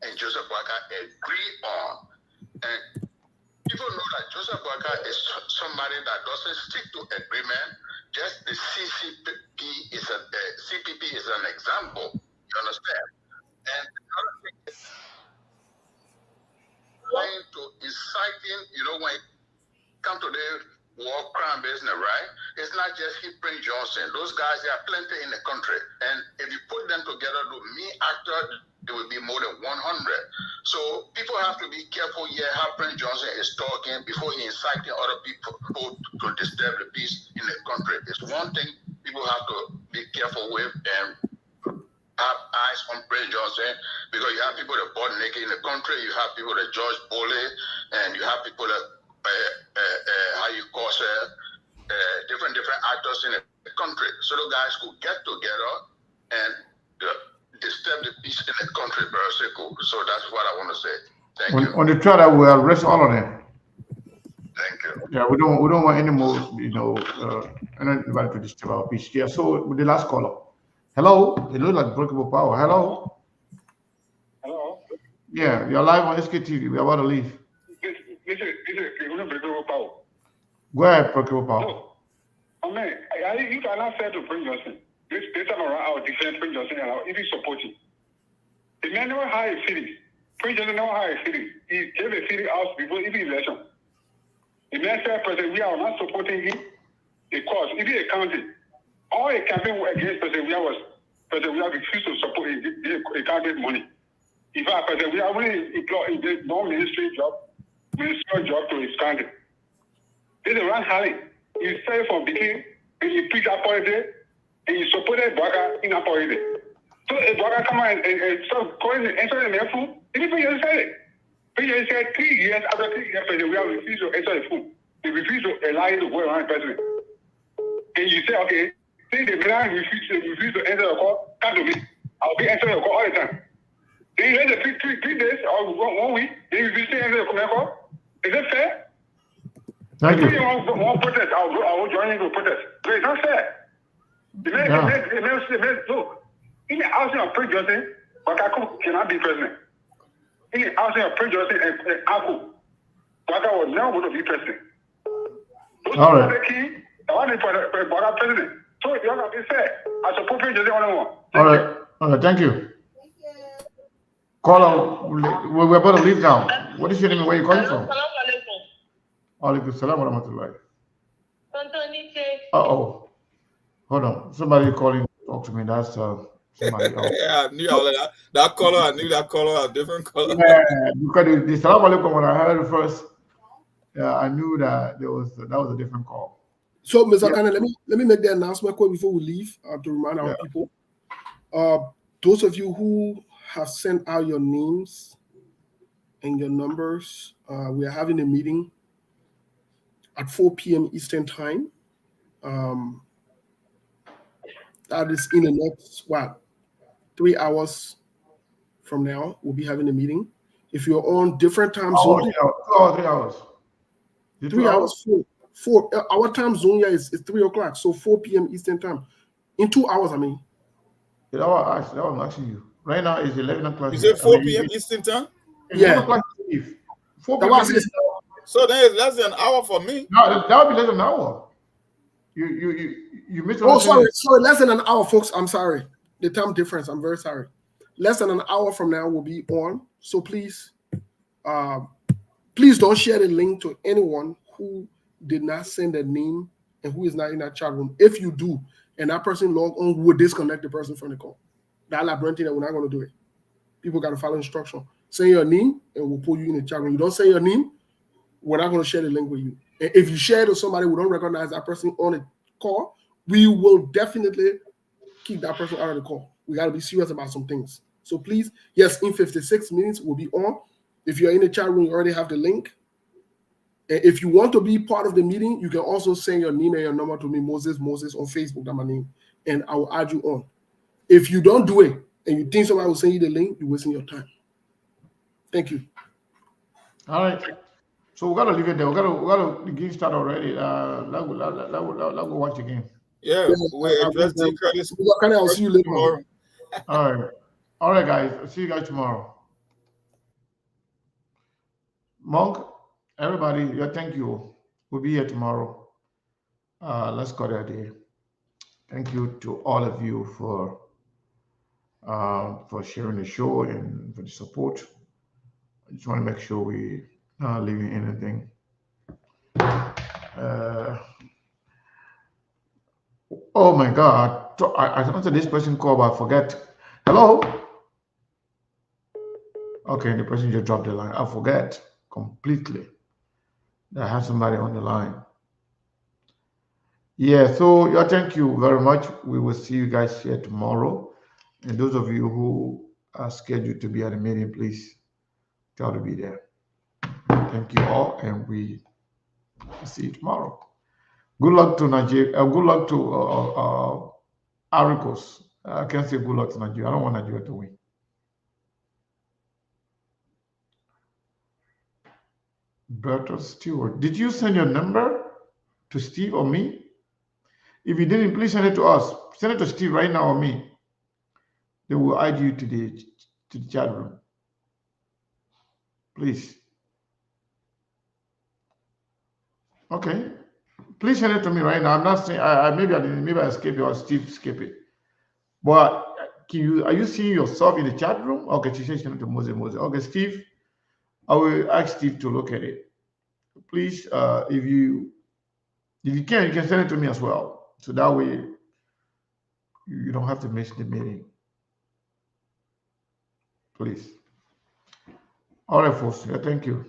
and Joseph Boakai agree on. And people know that Joseph Boakai is somebody that doesn't stick to agreement. Just the CPP is an example. You understand? And another thing is trying to inciting, when it comes to the war crime business, right? It's not just Prince Johnson. Those guys, there are plenty in the country. And if you put them together to me after, it will be more than 100. So people have to be careful here how Prince Johnson is talking before he inciting other people to disturb the peace in the country. It's one thing people have to be careful with and have eyes on Prince Johnson, because you have people that butt naked in the country, you have people that judge bully, and you have people that different actors in the country. So those guys could get together and disturb the peace in the country, very simple. So that's what I want to say. Thank you. On the trial, that we'll arrest all of them. Thank you. Yeah, we don't want any more, anybody to disturb our peace. Yeah. So with the last caller. Hello, it looks like Breakable Power. Hello. Hello. Yeah, you're live on SKTV. We're about to leave. This is Breakable Power. Go ahead, Breakable Power. No. Oh man, you cannot say to Prince Johnson. This time around, I will defend Prince Johnson and I will even support him. The man never had a feeling. Prince Johnson never had a feeling. He gave a feeling out before even election. The man said, President, we are not supporting him because even a county, all a campaign against President Weah was President Weah refused to support a cabinet money. In fact, President Weah only employed a non-ministerial job to his country. This is Ron Harley. He started from beginning and he preached that policy and he supported Bwaka in that policy. So if Bwaka come out and start calling the answer in their phone, anybody else said it. He said 3 years after 3 years, President Weah refused to answer the phone. He refused to allow him to go around the president. And you say, okay, since the man refused to answer the call, come to me. I'll be answering the call all the time. Then you let the 3 days or 1 week, then you refuse to answer the call. Is that fair? Thank you. If you want protest, I will join you to protest. But it's not fair. The man, look, in the housing of Prince Johnson, Bwaka cannot be president. In the housing of Prince Johnson and Aku, Bwaka was never going to be president. Those all right. are the key. I want to be Bwaka president. So you have to be fair. I support Prince Johnson on one. All right, thank you. Caller, we're about to leave now. What is your name and where are you calling from? Alaikum salam wa rahmatullahi. Uh-oh. Hold on. Somebody calling talk to me. That's somebody else. Yeah, I knew all of that. That color, I knew that color, a different color. Yeah, because the salam alaikum, when I heard it first, I knew that that was a different call. So, Mr. Kane, let me make the announcement quick before we leave to remind our people. Those of you who have sent out your names and your numbers, we are having a meeting at 4 p.m. Eastern Time. That is in the next, 3 hours from now, we'll be having a meeting. If you're on different time zones, 2 or 3 hours. 3 hours, four. Our time zone here is 3 o'clock, so 4 p.m. Eastern Time. In 2 hours, I mean. That was asking you. Right now it's 11 o'clock. Is it 4 p.m. Eastern Time? Yeah. 4 p.m. So then it's less than an hour for me. No, that would be less than an hour. You missed. Oh, sorry, less than an hour, folks. I'm sorry. The time difference. I'm very sorry. Less than an hour from now we'll be on. So please don't share the link to anyone who did not send a name and who is not in that chat room. If you do, and that person log on, we will disconnect the person from the call. That labyrinth that we're not going to do it. People got to follow instruction. Say your name and we'll pull you in the chat room. You don't say your name, we're not going to share the link with you. And if you share it with somebody who don't recognize that person on the call, we will definitely keep that person out of the call. We got to be serious about some things. So please, yes, in 56 minutes, we'll be on. If you're in the chat room, you already have the link. And if you want to be part of the meeting, you can also send your name and your number to me, Moses on Facebook, that's my name, and I will add you on. If you don't do it and you think somebody will send you the link, you're wasting your time. Thank you. All right. So we gotta leave it there. We gotta the game start already. Let's go watch the game. Yeah, we're addressing Curtis. I'll see you later. Tomorrow. All right, guys. I'll see you guys tomorrow. Monk, everybody, thank you. We'll be here tomorrow. Let's go there, day. Thank you to all of you for sharing the show and for the support. I just want to make sure we not leaving anything. Oh my God! I answered this person call, but I forget. Hello. Okay, the person just dropped the line. I forget completely that I have somebody on the line. Yeah, so yeah, thank you very much. We will see you guys here tomorrow. And those of you who are scheduled to be at the meeting, please try to be there. Thank you all, and we see you tomorrow. Good luck to Nigeria. Good luck to Aricos. I can't say good luck to Nigeria. I don't want Nigeria to win. Bertrand Stewart. Did you send your number to Steve or me? If you didn't, please send it to us. Send it to Steve right now or me. They will add you to the chat room. Please. Okay. Please send it to me right now. I'm not saying maybe I didn't, maybe I skip it or Steve skip it. But are you seeing yourself in the chat room? Okay, she said send it to Moses. Okay, Steve. I will ask Steve to look at it. Please, if you can, you can send it to me as well. So that way you don't have to miss the meeting. Please. All right, folks. Yeah, thank you.